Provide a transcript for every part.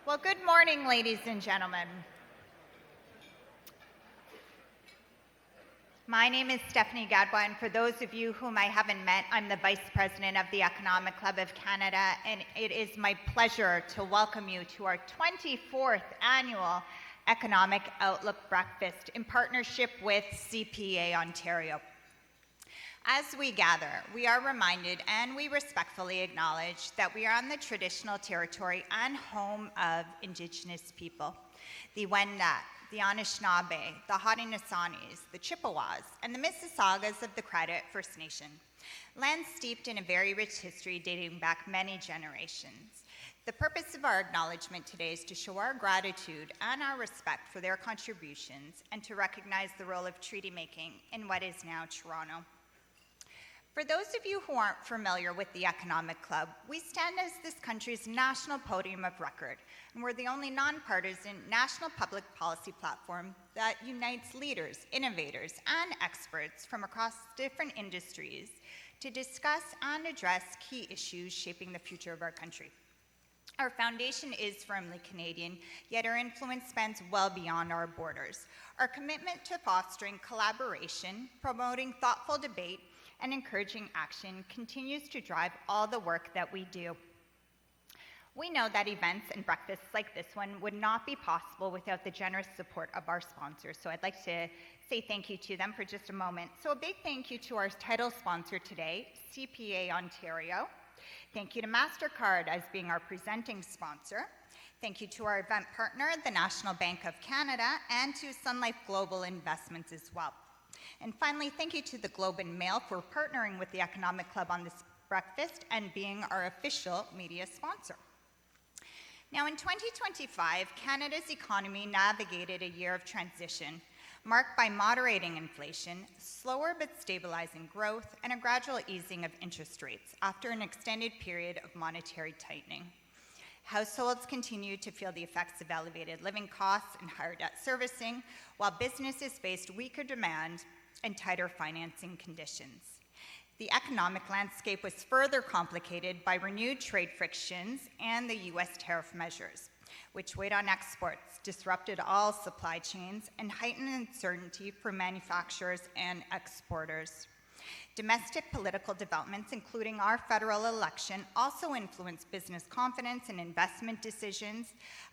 Well, good morning, ladies and gentlemen. My name is Stephanie Gadbois, and for those of you whom I haven't met, I'm the Vice President of the Economic Club of Canada, and it is my pleasure to welcome you to our 24th annual Economic Outlook Breakfast in partnership with CPA Ontario. As we gather, we are reminded and we respectfully acknowledge that we are on the traditional territory and home of Indigenous people, the Wendat, the Anishinaabe, the Haudenosaunee, the Chippewas, and the Mississaugas of the Credit First Nation, lands steeped in a very rich history dating back many generations. The purpose of our acknowledgement today is to show our gratitude and our respect for their contributions and to recognize the role of treaty making in what is now Toronto. For those of you who aren't familiar with the Economic Club, we stand as this country's national podium of record, and we're the only nonpartisan national public policy platform that unites leaders, innovators, and experts from across different industries to discuss and address key issues shaping the future of our country. Our foundation is firmly Canadian, yet our influence spans well beyond our borders. Our commitment to fostering collaboration, promoting thoughtful debate, and encouraging action continues to drive all the work that we do. We know that events and breakfasts like this one would not be possible without the generous support of our sponsors, so I'd like to say thank you to them for just a moment. So a big thank you to our title sponsor today, CPA Ontario. Thank you to MasterCard as being our presenting sponsor. Thank you to our event partner, the National Bank of Canada, and to Sun Life Global Investments as well. And finally, thank you to the Globe and Mail for partnering with the Economic Club on this breakfast and being our official media sponsor. Now, in 2025, Canada's economy navigated a year of transition, marked by moderating inflation, slower but stabilizing growth, and a gradual easing of interest rates after an extended period of monetary tightening. Households continue to feel the effects of elevated living costs and higher debt servicing, while businesses faced weaker demand and tighter financing conditions. The economic landscape was further complicated by renewed trade frictions and the US tariff measures, which weighed on exports, disrupted all supply chains, and heightened uncertainty for manufacturers and exporters. Domestic political developments, including our federal election, also influenced business confidence and investment decisions,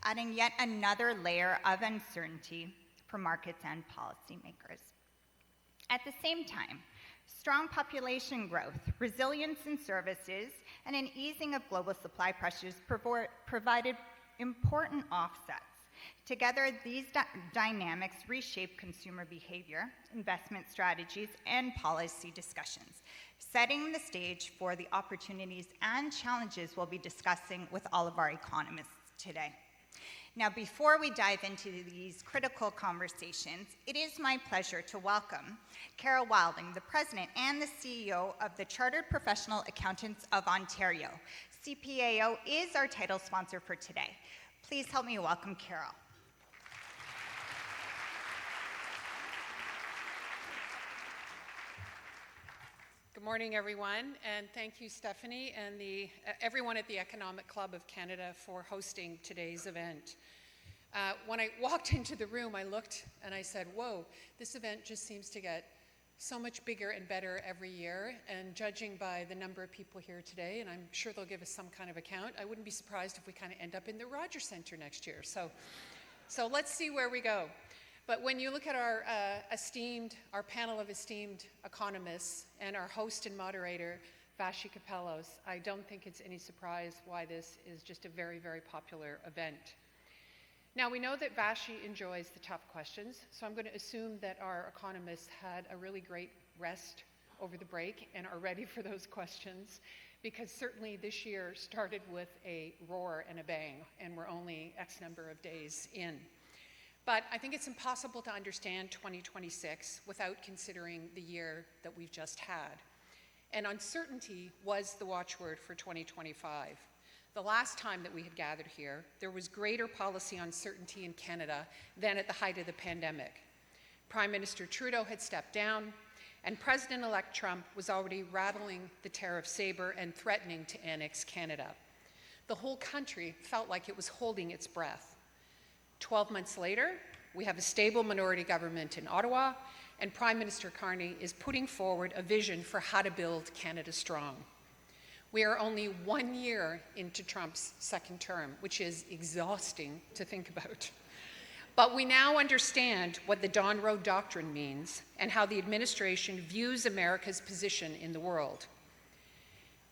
adding yet another layer of uncertainty for markets and policymakers. At the same time, strong population growth, resilience in services, and an easing of global supply pressures provided important offsets. Together, these dynamics reshape consumer behavior, investment strategies, and policy discussions, setting the stage for the opportunities and challenges we'll be discussing with all of our economists today. Now, before we dive into these critical conversations, it is my pleasure to welcome Carol Wilding, the President and the CEO of the Chartered Professional Accountants of Ontario. CPAO is our title sponsor for today. Please help me welcome Carol. Good morning, everyone, and thank you, Stephanie, and everyone at the Economic Club of Canada for hosting today's event. When I walked into the room, I looked and I said, whoa, this event just seems to get so much bigger and better every year, and judging by the number of people here today, and I'm sure they'll give us some kind of account, I wouldn't be surprised if we kind of end up in the Rogers Centre next year. So let's see where we go. But when you look at our panel of esteemed economists and our host and moderator, Vassy Kapelos, I don't think it's any surprise why this is just a very, very popular event. Now, we know that Vassy enjoys the tough questions, so I'm going to assume that our economists had a really great rest over the break and are ready for those questions, because certainly this year started with a roar and a bang, and we're only X number of days in. But I think it's impossible to understand 2026 without considering the year that we've just had. And uncertainty was the watchword for 2025. The last time that we had gathered here, there was greater policy uncertainty in Canada than at the height of the pandemic. Prime Minister Trudeau had stepped down, and President-elect Trump was already rattling the tariff saber and threatening to annex Canada. the whole country felt like it was holding its breath. 12 months later, we have a stable minority government in Ottawa, and Prime Minister Carney is putting forward a vision for how to build Canada strong. We are only 1 year into Trump's second term, which is exhausting to think about. But we now understand what the Don Road Doctrine means and how the administration views America's position in the world.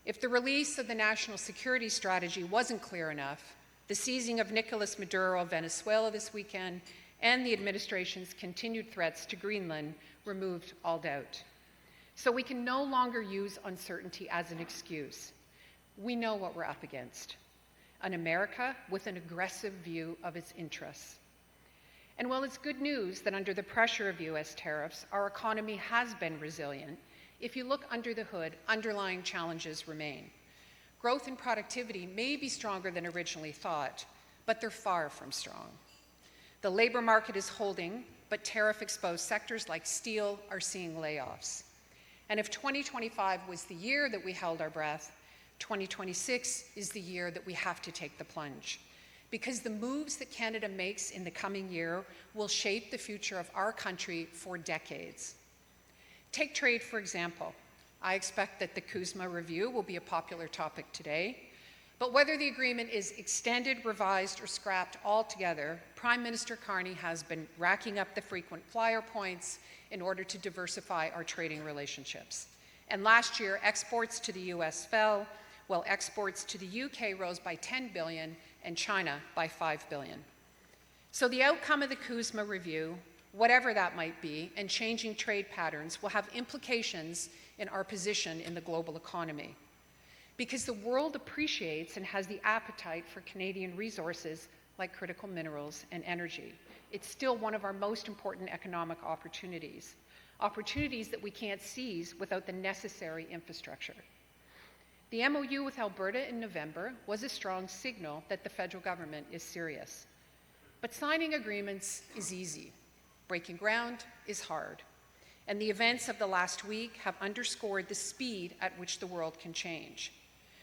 If the release of the national security strategy wasn't clear enough, the seizing of Nicolas Maduro of Venezuela this weekend and the administration's continued threats to Greenland removed all doubt. So we can no longer use uncertainty as an excuse. We know what we're up against: an America with an aggressive view of its interests. And while it's good news that under the pressure of US tariffs, our economy has been resilient, if you look under the hood, underlying challenges remain. Growth and productivity may be stronger than originally thought, but they're far from strong. The labor market is holding, but tariff-exposed sectors like steel are seeing layoffs. And if 2025 was the year that we held our breath, 2026 is the year that we have to take the plunge. Because the moves that Canada makes in the coming year will shape the future of our country for decades. Take trade, for example. I expect that the CUSMA review will be a popular topic today. But whether the agreement is extended, revised, or scrapped altogether, Prime Minister Carney has been racking up the frequent flyer points in order to diversify our trading relationships. And last year, exports to the US fell, while exports to the UK rose by 10 billion and China by 5 billion. So the outcome of the CUSMA review, whatever that might be, and changing trade patterns will have implications in our position in the global economy. Because the world appreciates and has the appetite for Canadian resources like critical minerals and energy. It's still one of our most important economic opportunities that we can't seize without the necessary infrastructure. The MOU with Alberta in November was a strong signal that the federal government is serious. But signing agreements is easy. Breaking ground is hard. And the events of the last week have underscored the speed at which the world can change.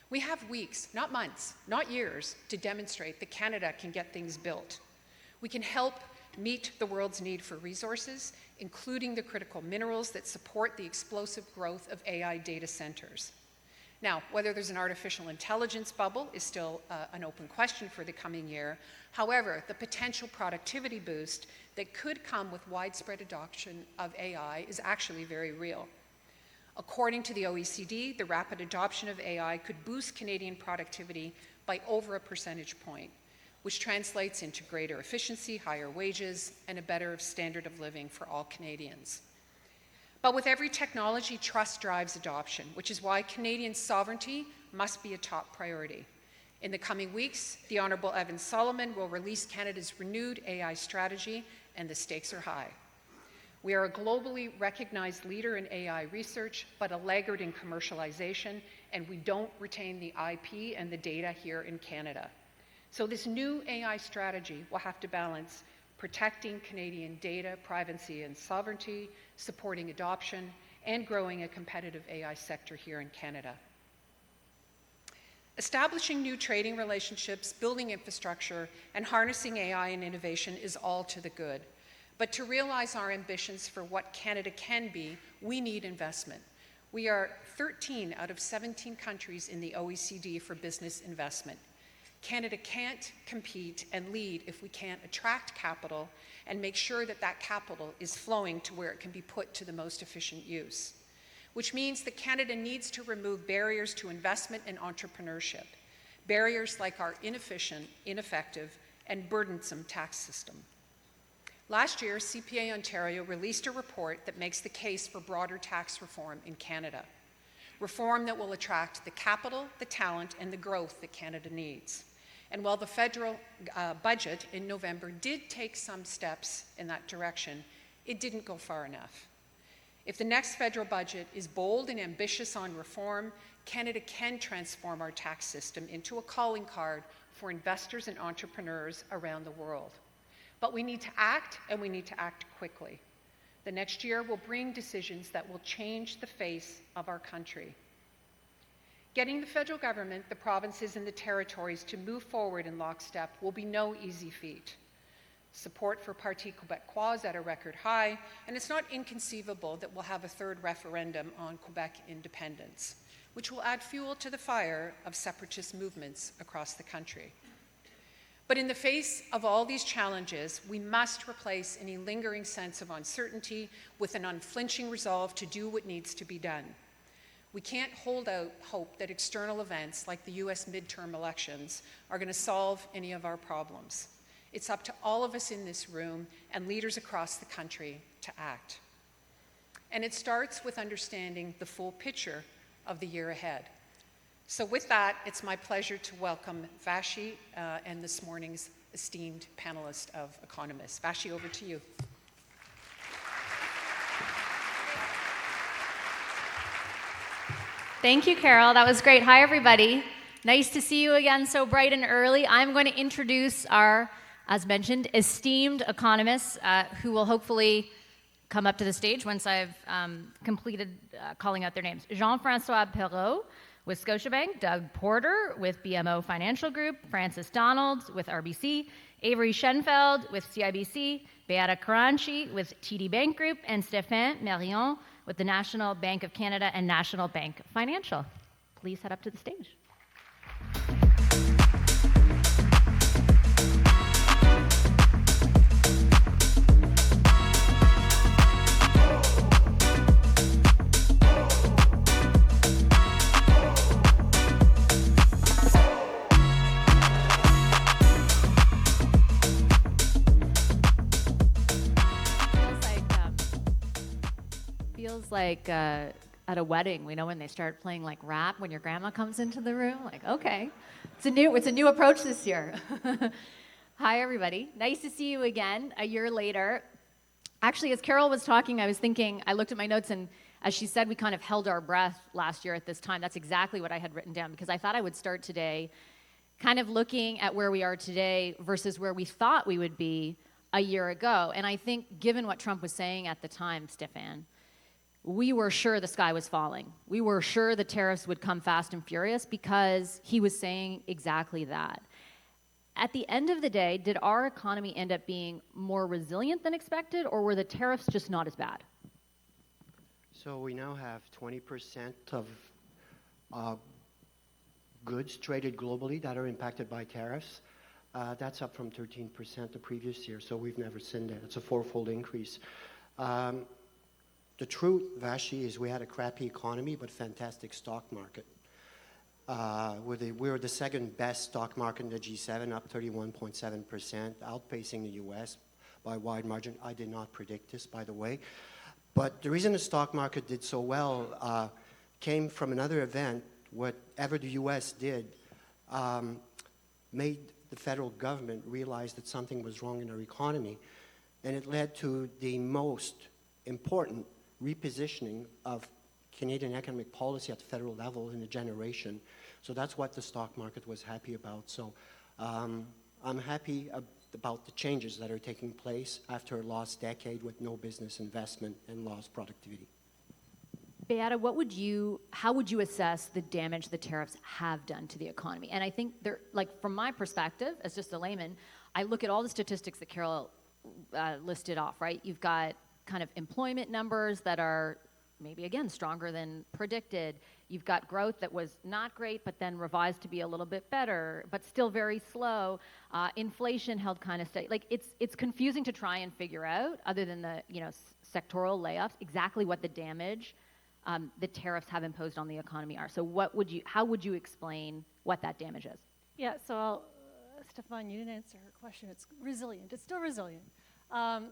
We have weeks, not months, not years, to demonstrate that Canada can get things built. We can help meet the world's need for resources, including the critical minerals that support the explosive growth of AI data centers. Now, whether there's an artificial intelligence bubble is still an open question for the coming year. However, the potential productivity boost that could come with widespread adoption of AI is actually very real. According to the OECD, the rapid adoption of AI could boost Canadian productivity by over a percentage point, which translates into greater efficiency, higher wages, and a better standard of living for all Canadians. But with every technology, trust drives adoption, which is why Canadian sovereignty must be a top priority. In the coming weeks, the Honourable Evan Solomon will release Canada's renewed AI strategy, and the stakes are high. We are a globally recognized leader in AI research, but a laggard in commercialization, and we don't retain the IP and the data here in Canada. So this new AI strategy will have to balance protecting Canadian data, privacy, and sovereignty, supporting adoption, and growing a competitive AI sector here in Canada. Establishing new trading relationships, building infrastructure, and harnessing AI and innovation is all to the good. But to realize our ambitions for what Canada can be, we need investment. We are 13 out of 17 countries in the OECD for business investment. Canada can't compete and lead if we can't attract capital and make sure that that capital is flowing to where it can be put to the most efficient use. Which means that Canada needs to remove barriers to investment and entrepreneurship, barriers like our inefficient, ineffective, and burdensome tax system. Last year, CPA Ontario released a report that makes the case for broader tax reform in Canada, reform that will attract the capital, the talent, and the growth that Canada needs. And while the federal budget in November did take some steps in that direction, it didn't go far enough. If the next federal budget is bold and ambitious on reform, Canada can transform our tax system into a calling card for investors and entrepreneurs around the world. But we need to act, and we need to act quickly. The next year will bring decisions that will change the face of our country. Getting the federal government, the provinces, and the territories to move forward in lockstep will be no easy feat. Support for Parti Québécois is at a record high, and it's not inconceivable that we'll have a third referendum on Quebec independence, which will add fuel to the fire of separatist movements across the country. But in the face of all these challenges, we must replace any lingering sense of uncertainty with an unflinching resolve to do what needs to be done. We can't hold out hope that external events like the US midterm elections are going to solve any of our problems. It's up to all of us in this room and leaders across the country to act. And it starts with understanding the full picture of the year ahead. So with that, it's my pleasure to welcome Vashi and this morning's esteemed panelist of economists. Vashi, over to you. Thank you, Carol. That was great. Hi, everybody. Nice to see you again so bright and early. I'm going to introduce our, as mentioned, esteemed economists who will hopefully come up to the stage once I've completed calling out their names. Jean-François Perrault with Scotiabank, Doug Porter with BMO Financial Group, Francis Donald with RBC, Avery Schenfeld with CIBC, Beata Caranci with TD Bank Group, and Stéphane Marion with the National Bank of Canada and National Bank Financial. Please head up to the stage. Feels like at a wedding, we know when they start playing like rap when your grandma comes into the room. Like, okay, it's a new approach this year. Hi, everybody. Nice to see you again a year later. Actually, as Carol was talking, I was thinking, I looked at my notes, and as she said, we kind of held our breath last year at this time. That's exactly what I had written down, because I thought I would start today kind of looking at where we are today versus where we thought we would be a year ago. And I think given what Trump was saying at the time, Stéphane, we were sure the sky was falling. We were sure the tariffs would come fast and furious because he was saying exactly that. At the end of the day, did our economy end up being more resilient than expected, or were the tariffs just not as bad? So we now have 20% of goods traded globally that are impacted by tariffs. That's up from 13% the previous year, so we've never seen that. It's a fourfold increase. The truth, Vashi, is we had a crappy economy, but fantastic stock market. We were the second best stock market in the G7, up 31.7%, outpacing the US by a wide margin. I did not predict this, by the way. But the reason the stock market did so well came from another event. Whatever the US did made the federal government realize that something was wrong in our economy. And it led to the most important repositioning of Canadian economic policy at the federal level in a generation. So that's what the stock market was happy about. So I'm happy about the changes that are taking place after a lost decade with no business investment and lost productivity. Beata, how would you assess the damage the tariffs have done to the economy? And I think from my perspective, as just a layman, I look at all the statistics that Carol listed off, right? You've got kind of employment numbers that are maybe, again, stronger than predicted. You've got growth that was not great, but then revised to be a little bit better, but still very slow. Inflation held kind of steady. Like, it's confusing to try and figure out, other than the sectoral layoffs, exactly what the damage the tariffs have imposed on the economy are. So how would you explain what that damage is? Yeah, so Stéphane, you didn't answer her question. It's resilient. It's still resilient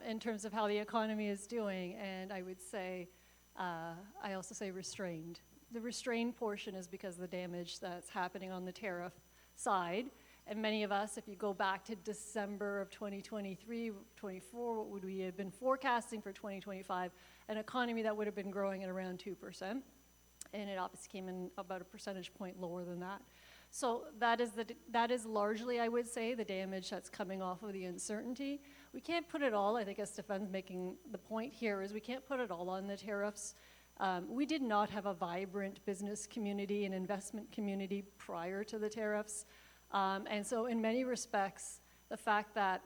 in terms of how the economy is doing. And I would say, I also say restrained. The restrained portion is because of the damage that's happening on the tariff side. And many of us, if you go back to December of 2023, 24, what would we have been forecasting for 2025? An economy that would have been growing at around 2%. And it obviously came in about a percentage point lower than that. So that is largely, I would say, the damage that's coming off of the uncertainty. We can't put it all, I think as Stéphane's making the point here, is we can't put it all on the tariffs. We did not have a vibrant business community and investment community prior to the tariffs. And so in many respects, the fact that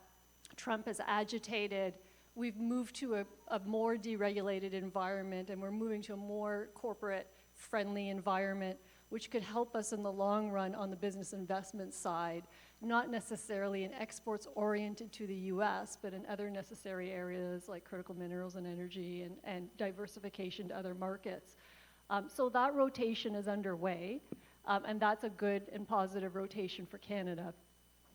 Trump has agitated, we've moved to a more deregulated environment, and we're moving to a more corporate-friendly environment, which could help us in the long run on the business investment side, not necessarily in exports oriented to the US, but in other necessary areas like critical minerals and energy and diversification to other markets. So that rotation is underway, and that's a good and positive rotation for Canada.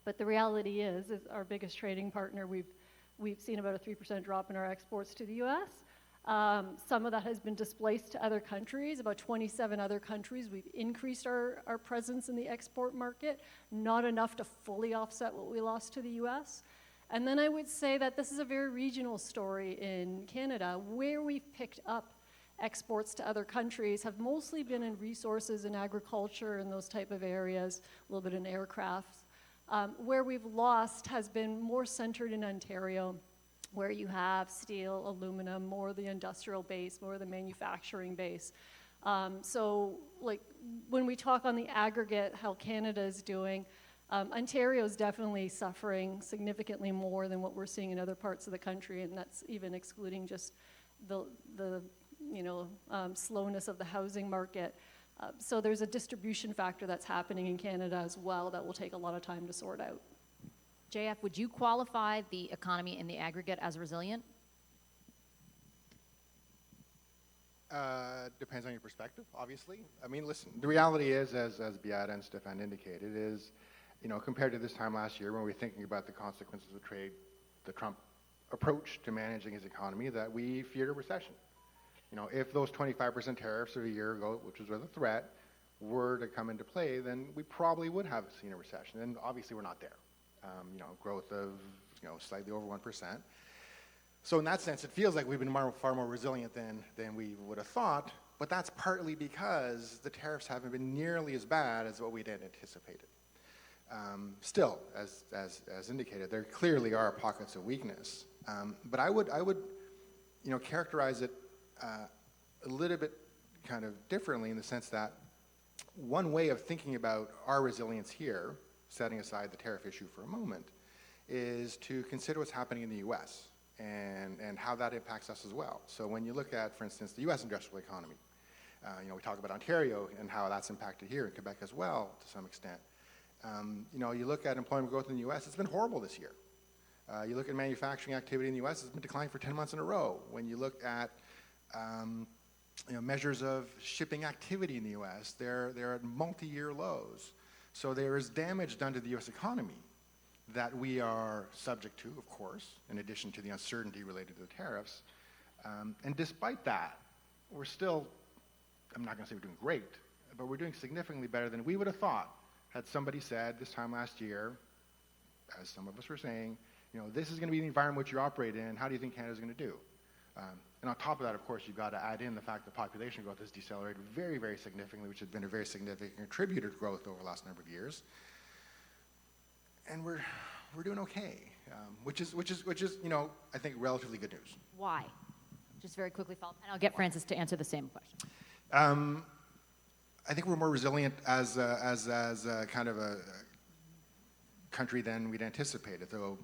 But the reality is our biggest trading partner, we've seen about a 3% drop in our exports to the US. Some of that has been displaced to other countries, about 27 other countries. We've increased our presence in the export market, not enough to fully offset what we lost to the US. And then I would say that this is a very regional story in Canada. Where we've picked up exports to other countries have mostly been in resources and agriculture and those type of areas, a little bit in aircraft. Where we've lost has been more centered in Ontario, where you have steel, aluminum, more the industrial base, more the manufacturing base. So like when we talk on the aggregate how Canada is doing, Ontario is definitely suffering significantly more than what we're seeing in other parts of the country, and that's even excluding just the slowness of the housing market. So there's a distribution factor that's happening in Canada as well that will take a lot of time to sort out. JF, would you qualify the economy in the aggregate as resilient? Depends on your perspective, obviously. I mean, listen, the reality is, as Beata and Stefan indicated, is, compared to this time last year when we were thinking about the consequences of trade, the Trump approach to managing his economy, that we feared a recession. If those 25% tariffs of a year ago, which was a threat, were to come into play, then we probably would have seen a recession. And obviously we're not there. Growth of, slightly over 1%. So in that sense, it feels like we've been far more resilient than we would have thought, but that's partly because the tariffs haven't been nearly as bad as what we'd anticipated. Still, as indicated, there clearly are pockets of weakness. But I would characterize it a little bit kind of differently in the sense that one way of thinking about our resilience here, setting aside the tariff issue for a moment, is to consider what's happening in the U.S. and how that impacts us as well. So when you look at, for instance, the U.S. industrial economy, we talk about Ontario and how that's impacted here in Quebec as well to some extent. You look at employment growth in the U.S., it's been horrible this year. You look at manufacturing activity in the U.S., it's been declining for 10 months in a row. When you look at measures of shipping activity in the U.S., they're at multi-year lows. So there is damage done to the U.S. economy that we are subject to, of course, in addition to the uncertainty related to the tariffs. And despite that, we're still, I'm not going to say we're doing great, but we're doing significantly better than we would have thought had somebody said this time last year, as some of us were saying, this is going to be the environment which you operate in, how do you think Canada's going to do? And on top of that, of course, you've got to add in the fact that population growth has decelerated very, very significantly, which has been a very significant contributor to growth over the last number of years. And we're doing okay, which is I think relatively good news. Why? Just very quickly follow, and I'll get Francis to answer the same question. I think we're more resilient as a kind of a country than we'd anticipated. Though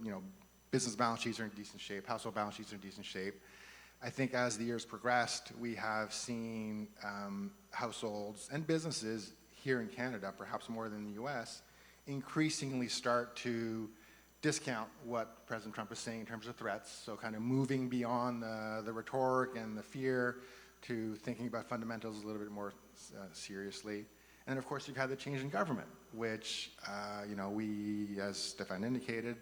business balance sheets are in decent shape, household balance sheets are in decent shape. I think as the years progressed, we have seen households and businesses here in Canada, perhaps more than the U.S., increasingly start to discount what President Trump is saying in terms of threats, so kind of moving beyond the rhetoric and the fear to thinking about fundamentals a little bit more seriously. And of course, you've had the change in government, which, we, as Stefan indicated,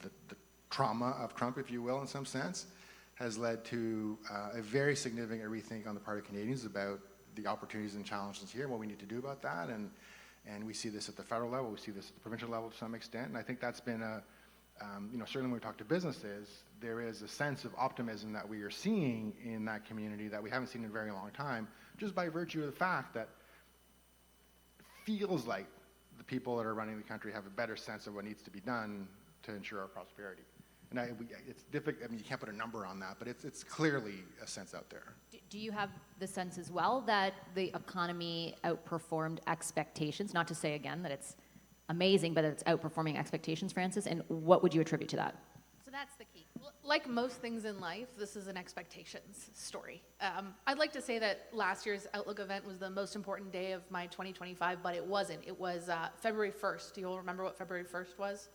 the trauma of Trump, if you will, in some sense, has led to a very significant rethink on the part of Canadians about the opportunities and challenges here and what we need to do about that. And we see this at the federal level, we see this at the provincial level to some extent, and I think that's been certainly when we talk to businesses, there is a sense of optimism that we are seeing in that community that we haven't seen in a very long time, just by virtue of the fact that it feels like the people that are running the country have a better sense of what needs to be done to ensure our prosperity. And it's difficult, I mean, you can't put a number on that, but it's clearly a sense out there. Do you have the sense as well that the economy outperformed expectations? Not to say again that it's amazing, but it's outperforming expectations, Francis, and what would you attribute to that? So that's the key. Like most things in life, this is an expectations story. I'd like to say that last year's Outlook event was the most important day of my 2025, but it wasn't. It was February 1st. Do you all remember what February 1st was?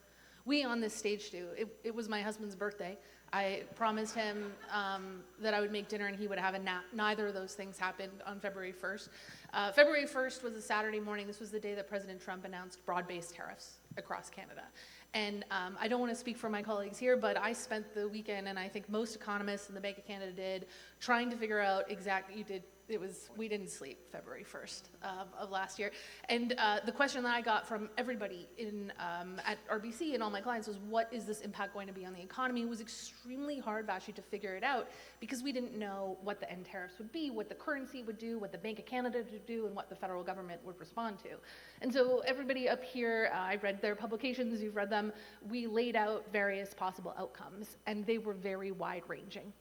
We on this stage do. It was my husband's birthday. I promised him that I would make dinner and he would have a nap. Neither of those things happened on February 1st. February 1st was a Saturday morning. This was the day that President Trump announced broad-based tariffs across Canada. And I don't want to speak for my colleagues here, but I spent the weekend, and I think most economists in the Bank of Canada did, trying to figure out exactly, we didn't sleep February 1st of last year. And the question that I got from everybody at RBC and all my clients was, what is this impact going to be on the economy? It was extremely hard actually to figure it out because we didn't know what the end tariffs would be, what the currency would do, what the Bank of Canada would do, and what the federal government would respond to. And so everybody up here, I read their publications, you've read them, we laid out various possible outcomes, and they were very wide-ranging.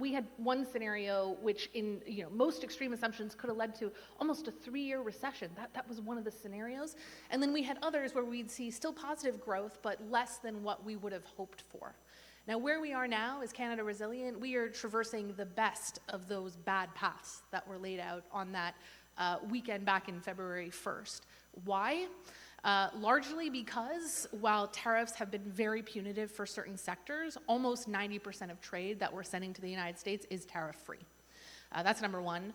We had one scenario which in most extreme assumptions could have led to almost a 3-year recession. That was one of the scenarios. And then we had others where we'd see still positive growth, but less than what we would have hoped for. Now, where we are now, is Canada resilient? We are traversing the best of those bad paths that were laid out on that weekend back in February 1st. Why? Largely because while tariffs have been very punitive for certain sectors, almost 90% of trade that we're sending to the United States is tariff-free. That's number one.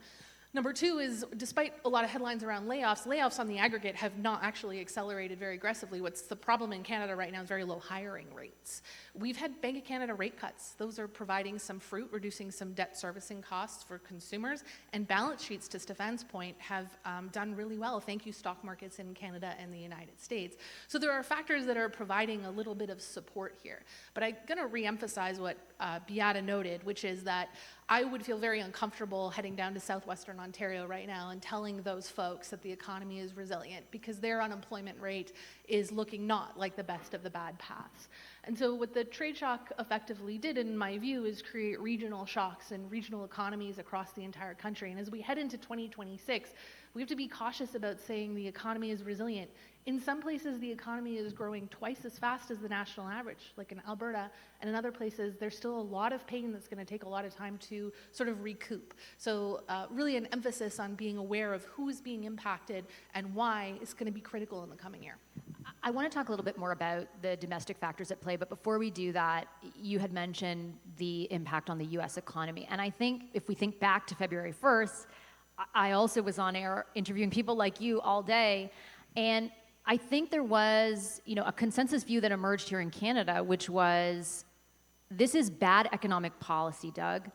Number two is, despite a lot of headlines around layoffs on the aggregate have not actually accelerated very aggressively. What's the problem in Canada right now is very low hiring rates. We've had Bank of Canada rate cuts. Those are providing some fruit, reducing some debt servicing costs for consumers, and balance sheets, to Stefan's point, have done really well. Thank you, stock markets in Canada and the United States. So there are factors that are providing a little bit of support here. But I'm going to reemphasize what Beata noted, which is that I would feel very uncomfortable heading down to southwestern Ontario right now and telling those folks that the economy is resilient because their unemployment rate is looking not like the best of the bad paths. And so what the trade shock effectively did, in my view, is create regional shocks and regional economies across the entire country. And as we head into 2026, we have to be cautious about saying the economy is resilient. In some places, the economy is growing twice as fast as the national average, like in Alberta, and in other places, there's still a lot of pain that's going to take a lot of time to sort of recoup. So really an emphasis on being aware of who is being impacted and why is going to be critical in the coming year. I want to talk a little bit more about the domestic factors at play, but before we do that, you had mentioned the impact on the U.S. economy. And I think if we think back to February 1st, I also was on air interviewing people like you all day, and I think there was, a consensus view that emerged here in Canada, which was, this is bad economic policy, Doug,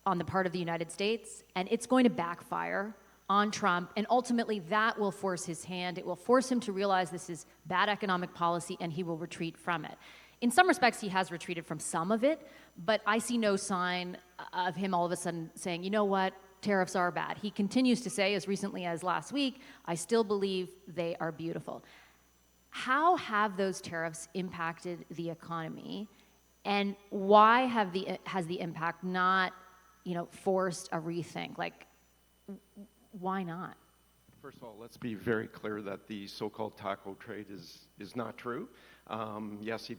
on the part of the United States, and it's going to backfire on Trump, and ultimately that will force his hand. It will force him to realize this is bad economic policy, and he will retreat from it. In some respects, he has retreated from some of it, but I see no sign of him all of a sudden saying, you know what, tariffs are bad. He continues to say, as recently as last week, I still believe they are beautiful. How have those tariffs impacted the economy, and why has the impact not, forced a rethink? Like, why not? First of all, let's be very clear that the so-called taco trade is not true. Yes,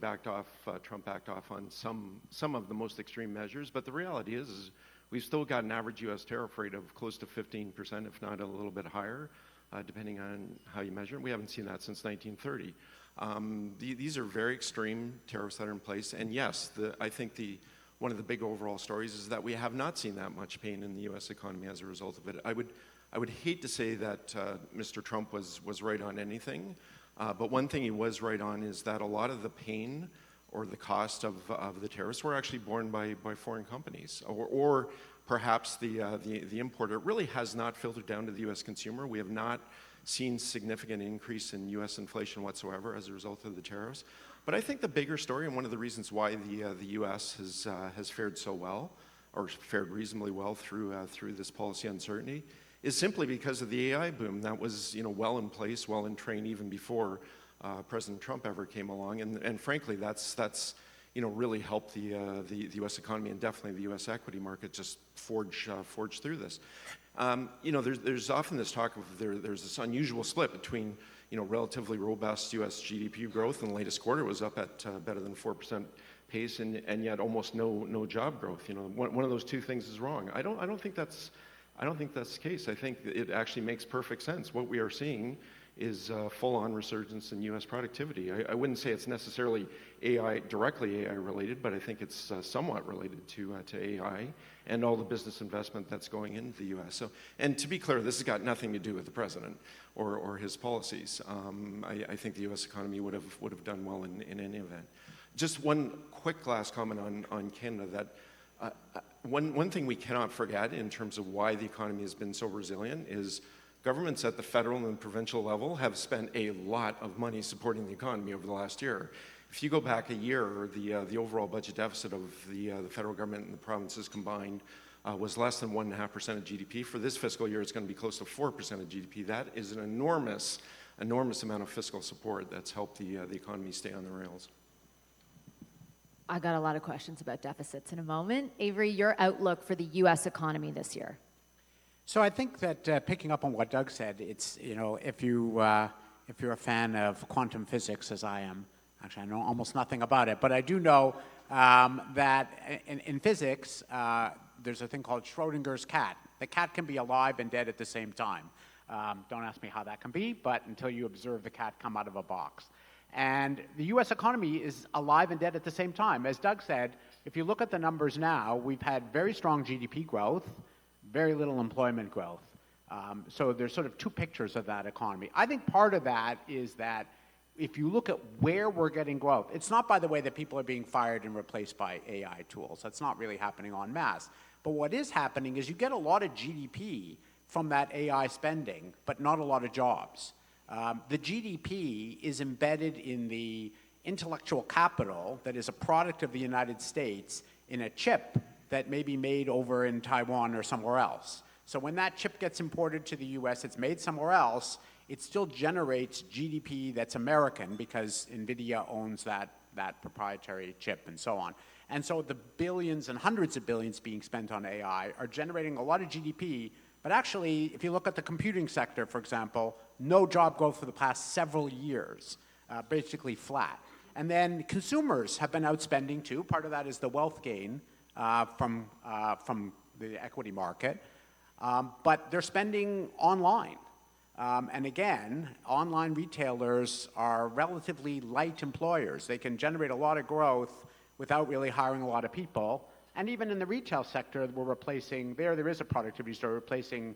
Trump backed off on some of the most extreme measures, but the reality is we've still got an average U.S. tariff rate of close to 15%, if not a little bit higher, depending on how you measure it. We haven't seen that since 1930. These are very extreme tariffs that are in place, and yes, I think one of the big overall stories is that we have not seen that much pain in the U.S. economy as a result of it. I would hate to say that Mr. Trump was right on anything, but one thing he was right on is that a lot of the pain or the cost of the tariffs were actually borne by foreign companies, or perhaps the importer. It really has not filtered down to the U.S. consumer. We have not seen significant increase in U.S. inflation whatsoever as a result of the tariffs. But I think the bigger story, and one of the reasons why the U.S. has fared so well, or fared reasonably well through this policy uncertainty, is simply because of the AI boom that was well in place, well in train even before President Trump ever came along, and frankly, that's really help the U.S. economy and definitely the U.S. equity market just forge through this. There's often this talk of there's this unusual split between relatively robust U.S. GDP growth. In the latest quarter, was up at better than 4% pace, and yet almost no job growth. One of those two things is wrong. I don't think that's the case. I think it actually makes perfect sense. What we are seeing is full-on resurgence in U.S. productivity. I wouldn't say it's necessarily directly AI related, but I think it's somewhat related to AI and all the business investment that's going into the U.S. So, and to be clear, this has got nothing to do with the president or his policies. I think the U.S. economy would have done well in any event. Just one quick last comment on Canada. That one thing we cannot forget in terms of why the economy has been so resilient is governments at the federal and provincial level have spent a lot of money supporting the economy over the last year. If you go back a year, the overall budget deficit of the federal government and the provinces combined was less than 1.5% of GDP. For this fiscal year, it's going to be close to 4% of GDP. That is an enormous amount of fiscal support that's helped the economy stay on the rails. I got a lot of questions about deficits in a moment. Avery, your outlook for the U.S. economy this year? So I think that picking up on what Doug said, it's, if you're a fan of quantum physics, as I am, actually I know almost nothing about it, but I do know that in physics, there's a thing called Schrodinger's cat. The cat can be alive and dead at the same time. Don't ask me how that can be, but until you observe the cat come out of a box. And the U.S. economy is alive and dead at the same time. As Doug said, if you look at the numbers now, we've had very strong GDP growth, very little employment growth. So there's sort of two pictures of that economy. I think part of that is that if you look at where we're getting growth, it's not, by the way, that people are being fired and replaced by AI tools. That's not really happening en masse. But what is happening is you get a lot of GDP from that AI spending, but not a lot of jobs. The GDP is embedded in the intellectual capital that is a product of the United States in a chip that may be made over in Taiwan or somewhere else. So when that chip gets imported to the US, it's made somewhere else, it still generates GDP that's American because NVIDIA owns that proprietary chip and so on. And so the billions and hundreds of billions being spent on AI are generating a lot of GDP, but actually, if you look at the computing sector, for example, no job growth for the past several years, basically flat. And then consumers have been outspending too. Part of that is the wealth gain from the equity market, but they're spending online. And again, online retailers are relatively light employers. They can generate a lot of growth without really hiring a lot of people. And even in the retail sector, we're replacing, there is a productivity story, replacing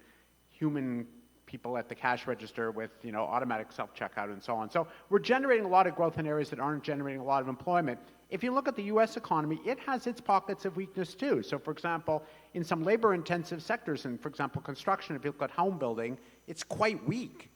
human people at the cash register with automatic self-checkout and so on. So we're generating a lot of growth in areas that aren't generating a lot of employment. If you look at the U.S. economy, it has its pockets of weakness too. So for example, in some labor-intensive sectors, and for example, construction, if you look at home building, it's quite weak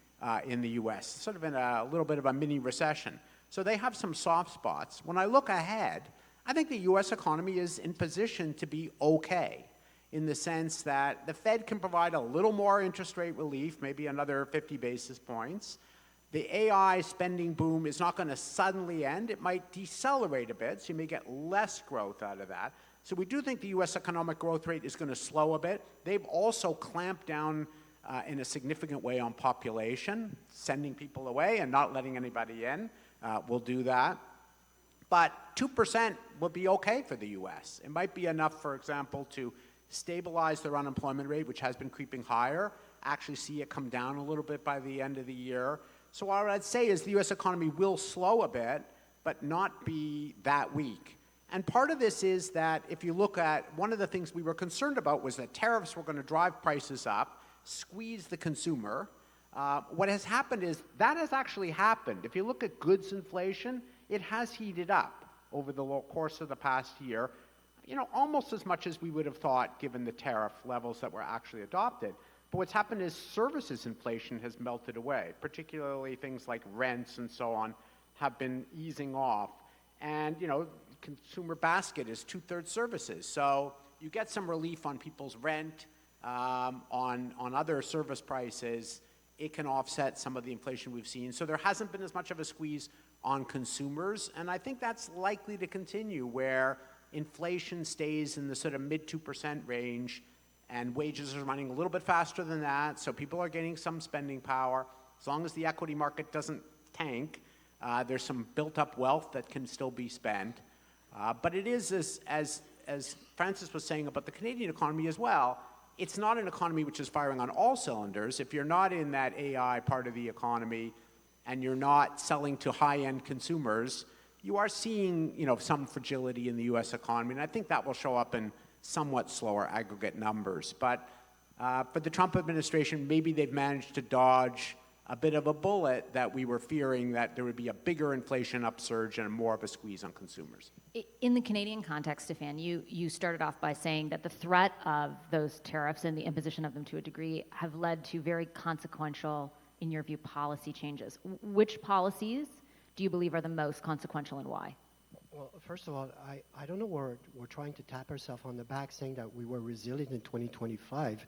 in the U.S., sort of in a little bit of a mini recession. So they have some soft spots. When I look ahead, I think the U.S. economy is in position to be okay, in the sense that the Fed can provide a little more interest rate relief, maybe another 50 basis points. The AI spending boom is not going to suddenly end. It might decelerate a bit, so you may get less growth out of that. So we do think the U.S. economic growth rate is going to slow a bit. They've also clamped down in a significant way on population, sending people away and not letting anybody in. We'll do that. But 2% would be okay for the U.S. It might be enough, for example, to stabilize their unemployment rate, which has been creeping higher, actually see it come down a little bit by the end of the year. So what I'd say is the U.S. economy will slow a bit, but not be that weak. And part of this is that if you look at, one of the things we were concerned about was that tariffs were going to drive prices up, squeeze the consumer. What has happened is that has actually happened. If you look at goods inflation, it has heated up over the course of the past year, almost as much as we would have thought given the tariff levels that were actually adopted. But what's happened is services inflation has melted away, particularly things like rents and so on have been easing off. And, consumer basket is 2/3 services. So you get some relief on people's rent, on other service prices. it can offset some of the inflation we've seen. So there hasn't been as much of a squeeze on consumers, and I think that's likely to continue, where inflation stays in the sort of mid 2% range, and wages are running a little bit faster than that, so people are getting some spending power. As long as the equity market doesn't tank, there's some built-up wealth that can still be spent. But it is, as Francis was saying about the Canadian economy as well, it's not an economy which is firing on all cylinders. If you're not in that AI part of the economy and you're not selling to high-end consumers, you are seeing, some fragility in the U.S. economy, and I think that will show up in somewhat slower aggregate numbers. But for the Trump administration, maybe they've managed to dodge a bit of a bullet that we were fearing, that there would be a bigger inflation upsurge and more of a squeeze on consumers. In the Canadian context, Stefan, you started off by saying that the threat of those tariffs and the imposition of them to a degree have led to very consequential, in your view, policy changes. Which policies do you believe are the most consequential, and why? Well, first of all, I don't know where we're trying to tap ourselves on the back saying that we were resilient in 2025.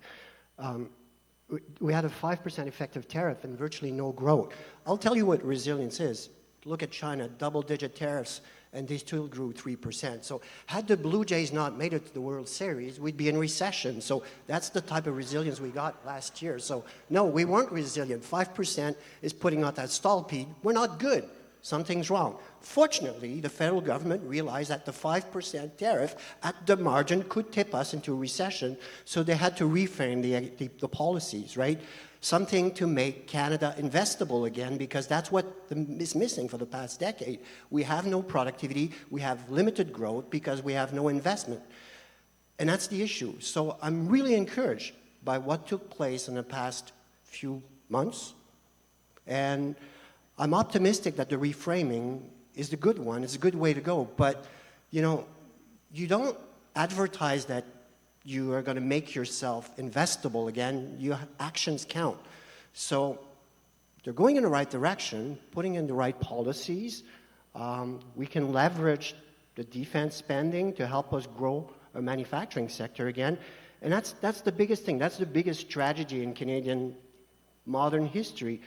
We had a 5% effective tariff and virtually no growth. I'll tell you what resilience is. Look at China, double-digit tariffs, and they still grew 3%. So had the Blue Jays not made it to the World Series, we'd be in recession. So that's the type of resilience we got last year. So no, we weren't resilient. 5% is putting out that stall-peed. We're not good. Something's wrong. Fortunately, the federal government realized that the 5% tariff at the margin could tip us into a recession, so they had to reframe the policies, right? Something to make Canada investable again, because that's what is missing for the past decade. We have no productivity, we have limited growth because we have no investment. And that's the issue. So I'm really encouraged by what took place in the past few months, and I'm optimistic that the reframing is the good one. It's a good way to go. But, you don't advertise that you are going to make yourself investable again. Your actions count. So they're going in the right direction, putting in the right policies. We can leverage the defense spending to help us grow our manufacturing sector again. And that's the biggest thing. That's the biggest tragedy in Canadian modern history.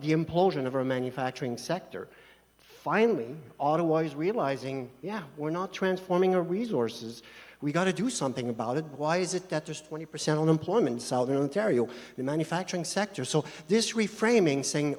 The implosion of our manufacturing sector. Finally, Ottawa is realizing, we're not transforming our resources. We got to do something about it. Why is it that there's 20% unemployment in Southern Ontario, the manufacturing sector? So this reframing, saying,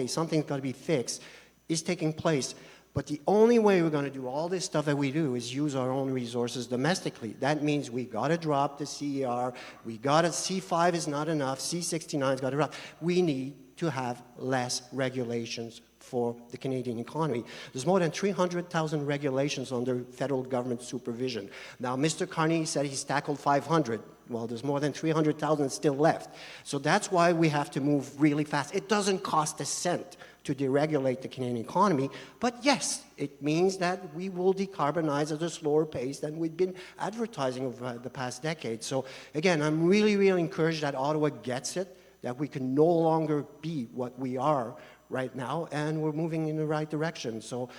something's got to be fixed, is taking place. But the only way we're going to do all this stuff that we do is use our own resources domestically. That means we got to drop the CER. C5 is not enough. C69 has got to drop. We need to have less regulations for the Canadian economy. There's more than 300,000 regulations under federal government supervision. Now, Mr. Carney said he's tackled 500. Well, there's more than 300,000 still left. So that's why we have to move really fast. It doesn't cost a cent to deregulate the Canadian economy, but yes, it means that we will decarbonize at a slower pace than we've been advertising over the past decade. So again, I'm really, really encouraged that Ottawa gets it, that we can no longer be what we are right now, and we're moving in the right direction. So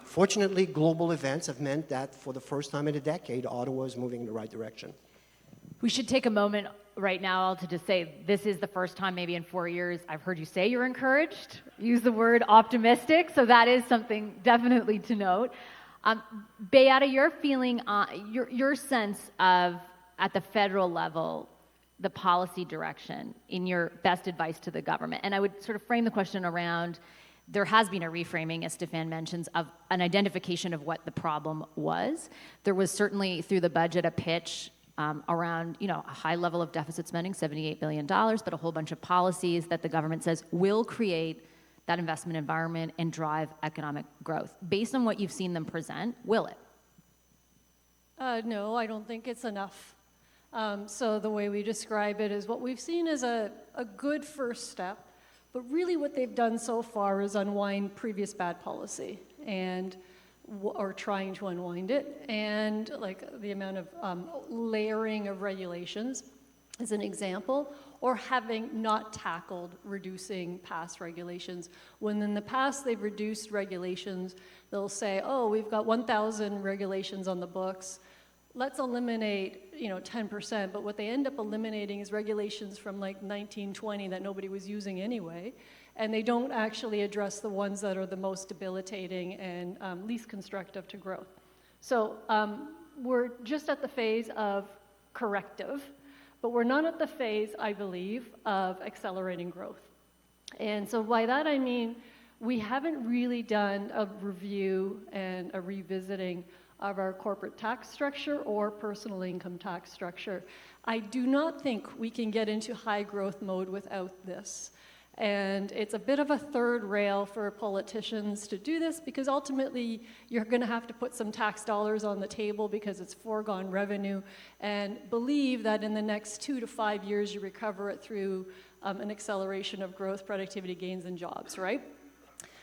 fortunately, global events have meant that for the first time in a decade, Ottawa is moving in the right direction. We should take a moment right now to just say this is the first time maybe in 4 years I've heard you say you're encouraged. Use the word optimistic, so that is something definitely to note. Beata, your feeling, your sense of, at the federal level, the policy direction in your best advice to the government. And I would sort of frame the question around, there has been a reframing, as Stefan mentions, of an identification of what the problem was. There was certainly through the budget a pitch around a high level of deficit spending, $78 billion, but a whole bunch of policies that the government says will create that investment environment and drive economic growth. Based on what you've seen them present, will it? No, I don't think it's enough. So the way we describe it is what we've seen is a good first step, but really what they've done so far is unwind previous bad policy or trying to unwind it, and like the amount of layering of regulations is an example, or having not tackled reducing past regulations. When in the past they've reduced regulations, they'll say, we've got 1,000 regulations on the books. let's eliminate, 10%, but what they end up eliminating is regulations from like 1920 that nobody was using anyway, and they don't actually address the ones that are the most debilitating and least constructive to growth. So we're just at the phase of corrective, but we're not at the phase, I believe, of accelerating growth. And so by that I mean we haven't really done a review and a revisiting of our corporate tax structure or personal income tax structure. I do not think we can get into high growth mode without this. And it's a bit of a third rail for politicians to do this because ultimately you're going to have to put some tax dollars on the table because it's foregone revenue, and believe that in the next 2 to 5 years you recover it through an acceleration of growth, productivity gains, and jobs, right?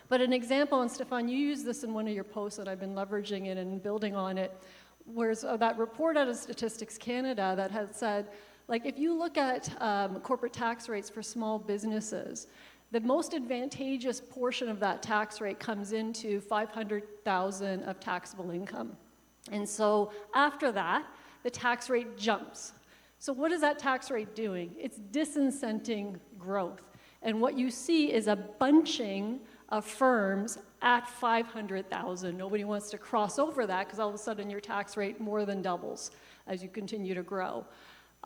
But an example, and Stefan, you used this in one of your posts, and I've been leveraging it and building on it, whereas that report out of Statistics Canada that had said, like, if you look at corporate tax rates for small businesses, the most advantageous portion of that tax rate comes into $500,000 of taxable income. And so after that, the tax rate jumps. So what is that tax rate doing? It's disincenting growth. And what you see is a bunching of firms at 500,000. Nobody wants to cross over that because all of a sudden your tax rate more than doubles as you continue to grow.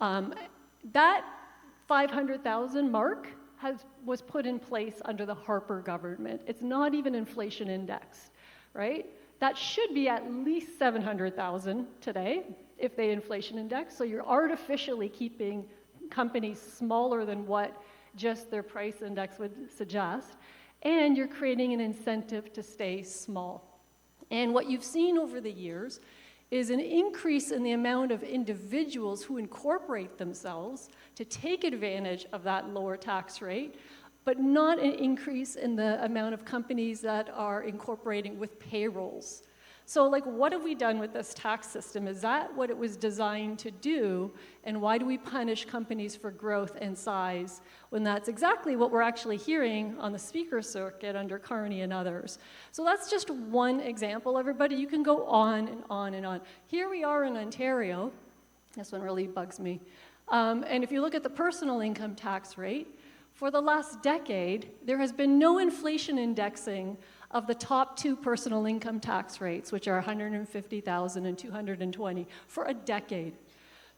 That 500,000 mark was put in place under the Harper government. It's not even inflation indexed, right? That should be at least 700,000 today if they inflation index. So you're artificially keeping companies smaller than what just their price index would suggest. And you're creating an incentive to stay small. And what you've seen over the years is an increase in the amount of individuals who incorporate themselves to take advantage of that lower tax rate, but not an increase in the amount of companies that are incorporating with payrolls. So, like, what have we done with this tax system? Is that what it was designed to do? And why do we punish companies for growth and size when that's exactly what we're actually hearing on the speaker circuit under Carney and others? So that's just one example, everybody. You can go on and on and on. Here we are in Ontario. This one really bugs me. And if you look at the personal income tax rate, for the last decade, there has been no inflation indexing of the top two personal income tax rates, which are $150,000 and $220,000, for a decade.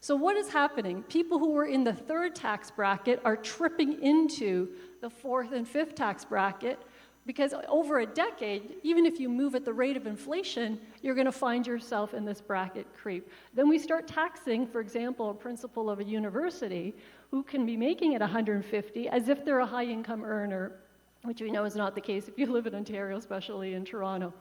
So what is happening? People who were in the third tax bracket are tripping into the fourth and fifth tax bracket because over a decade, even if you move at the rate of inflation, you're going to find yourself in this bracket creep. Then we start taxing, for example, a principal of a university who can be making it $150,000 as if they're a high-income earner, which we know is not the case if you live in Ontario, especially in Toronto.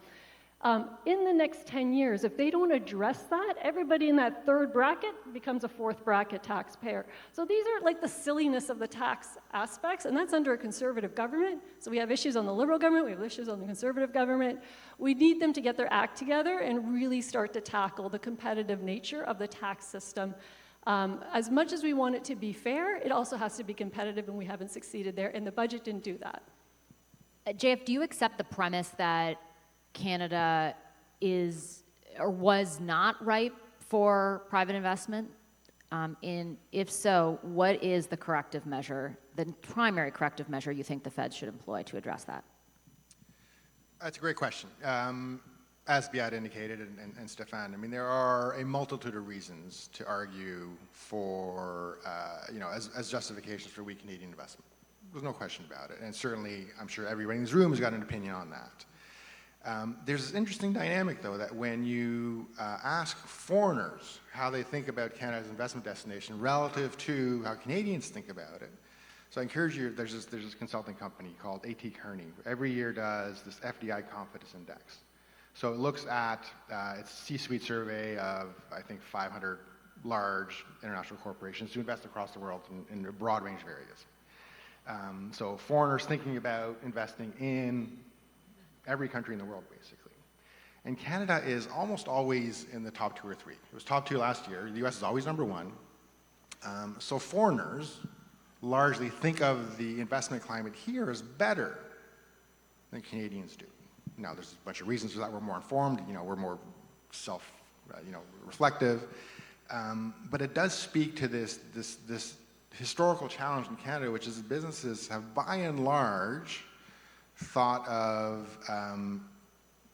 In the next 10 years, if they don't address that, everybody in that third bracket becomes a fourth bracket taxpayer. So these are like the silliness of the tax aspects, and that's under a conservative government. So we have issues on the Liberal government, we have issues on the conservative government. We need them to get their act together and really start to tackle the competitive nature of the tax system. As much as we want it to be fair, it also has to be competitive, and we haven't succeeded there, and the budget didn't do that. JF, do you accept the premise that Canada is or was not ripe for private investment? If so, what is the corrective measure, the primary corrective measure you think the Fed should employ to address that? That's a great question. As Beat indicated, and Stefan, I mean, there are a multitude of reasons to argue for, as justifications for weak Canadian investment. There's no question about it. And certainly, I'm sure everybody in this room has got an opinion on that. There's this interesting dynamic, though, that when you ask foreigners how they think about Canada's investment destination relative to how Canadians think about it, so I encourage you, there's this consulting company called A.T. Kearney. Every year does this FDI Confidence Index. So it looks at its C-suite survey of, I think, 500 large international corporations to invest across the world in a broad range of areas. So foreigners thinking about investing in every country in the world, basically. And Canada is almost always in the top 2 or 3. It was top 2 last year. The US is always number 1. So foreigners largely think of the investment climate here as better than Canadians do. Now, there's a bunch of reasons for that. We're more informed. We're more reflective. But it does speak to this historical challenge in Canada, which is that businesses have, by and large, thought of,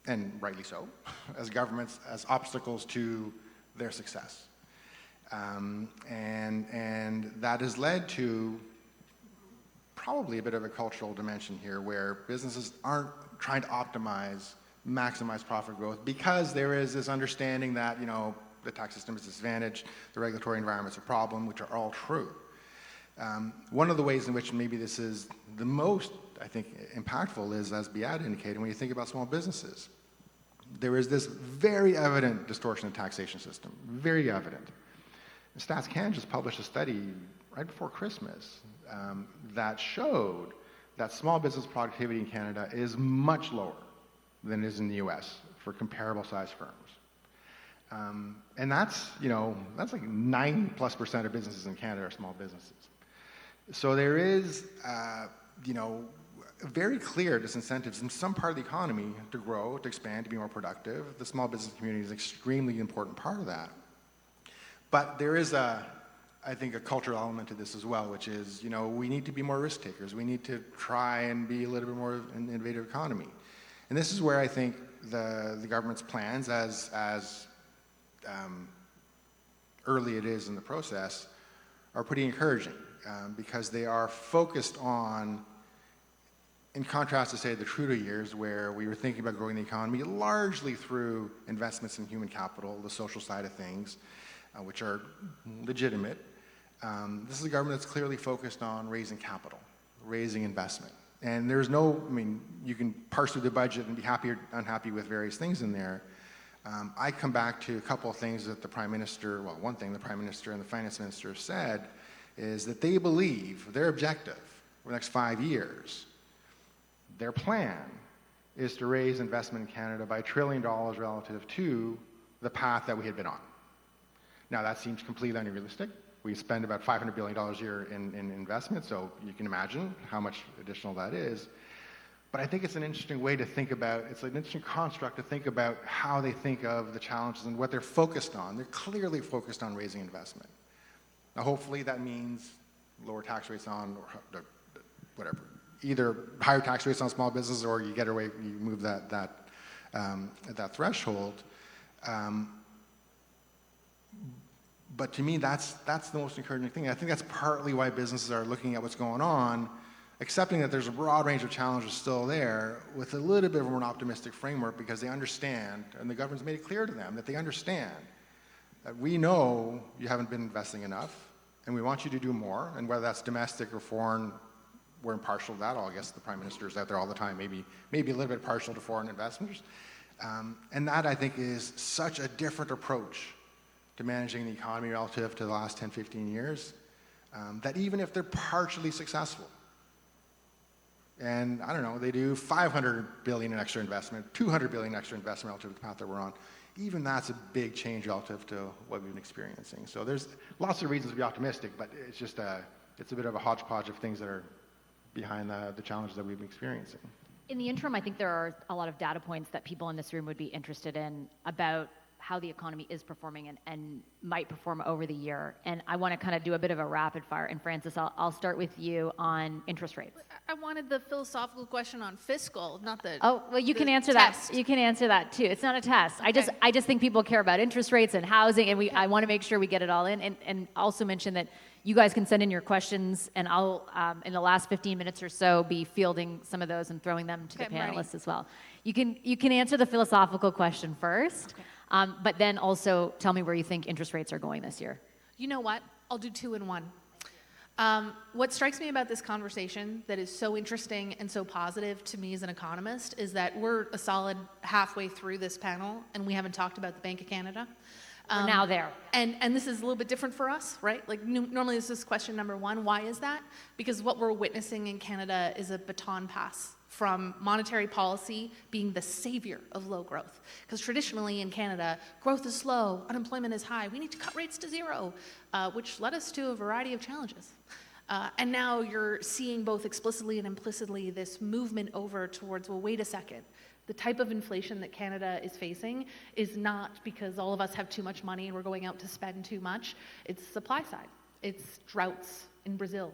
and rightly so, as governments as obstacles to their success. And that has led to probably a bit of a cultural dimension here where businesses aren't trying to maximize profit growth because there is this understanding that, the tax system is a disadvantage, the regulatory environment's a problem, which are all true. One of the ways in which maybe this is the most, I think, impactful is, as Beat indicated, when you think about small businesses. There is this very evident distortion of the taxation system, very evident. Stats Canada just published a study right before Christmas that showed that small business productivity in Canada is much lower than it is in the US for comparable size firms. And that's like 90+% of businesses in Canada are small businesses. So there is, very clear disincentives in some part of the economy to grow, to expand, to be more productive. The small business community is an extremely important part of that. But there is I think, a cultural element to this as well, which is, we need to be more risk takers. We need to try and be a little bit more an innovative economy. And this is where I think the government's plans, as early it is in the process, are pretty encouraging because they are focused on, in contrast to, say, the Trudeau years where we were thinking about growing the economy largely through investments in human capital, the social side of things, which are legitimate. This is a government that's clearly focused on raising capital, raising investment. And there's you can parse through the budget and be happy or unhappy with various things in there. I come back to a couple of things that the Prime Minister, one thing the Prime Minister and the Finance Minister said is that they believe their objective for the next 5 years, their plan is to raise investment in Canada by $1 trillion relative to the path that we had been on. Now, that seems completely unrealistic. We spend about $500 billion a year in investment, so you can imagine how much additional that is. But I think it's an interesting way to think about, it's an interesting construct to think about how they think of the challenges and what they're focused on. They're clearly focused on raising investment. Now, hopefully that means lower tax rates on, or whatever, either higher tax rates on small businesses or you get away, you move that threshold. But to me, that's the most encouraging thing. I think that's partly why businesses are looking at what's going on, accepting that there's a broad range of challenges still there, with a little bit of an optimistic framework because they understand, and the government's made it clear to them that they understand that we know you haven't been investing enough, and we want you to do more, and whether that's domestic or foreign, we're impartial to that. I guess the Prime Minister is out there all the time, maybe a little bit partial to foreign investors. And that, I think, is such a different approach to managing the economy relative to the last 10, 15 years, that even if they're partially successful, and I don't know, they do $500 billion in extra investment, $200 billion extra investment relative to the path that we're on, even that's a big change relative to what we've been experiencing. So there's lots of reasons to be optimistic, but it's just it's a bit of a hodgepodge of things that are behind the challenges that we've been experiencing. In the interim, I think there are a lot of data points that people in this room would be interested in about how the economy is performing and might perform over the year. And I want to kind of do a bit of a rapid fire. And Francis, I'll start with you on interest rates. I wanted the philosophical question on fiscal, not the Oh, well, you can answer test. that. You can answer that too. It's not a test. Okay. I just think people care about interest rates and housing, and I want to make sure we get it all in. And also mention that you guys can send in your questions, and I'll in the last 15 minutes or so be fielding some of those and throwing them to the Okay, I'm ready. panelists as well. You can answer the philosophical question first, but then also tell me where you think interest rates are going this year. You know what? I'll do 2 in 1. What strikes me about this conversation that is so interesting and so positive to me as an economist is that we're a solid halfway through this panel and we haven't talked about the Bank of Canada. We're now there. And this is a little bit different for us, right? Like normally this is question number 1. Why is that? Because what we're witnessing in Canada is a baton pass from monetary policy being the savior of low growth. Because traditionally in Canada, growth is slow, unemployment is high, we need to cut rates to 0, which led us to a variety of challenges. And now you're seeing both explicitly and implicitly this movement over towards, well, wait a second, The type of inflation that Canada is facing is not because all of us have too much money and we're going out to spend too much. It's supply side. It's droughts in Brazil.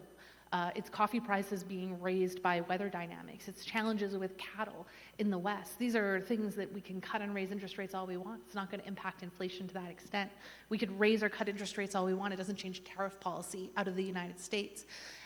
It's coffee prices being raised by weather dynamics. It's challenges with cattle in the West. These are things that we can cut and raise interest rates all we want. It's not going to impact inflation to that extent. We could raise or cut interest rates all we want. It doesn't change tariff policy out of the United States.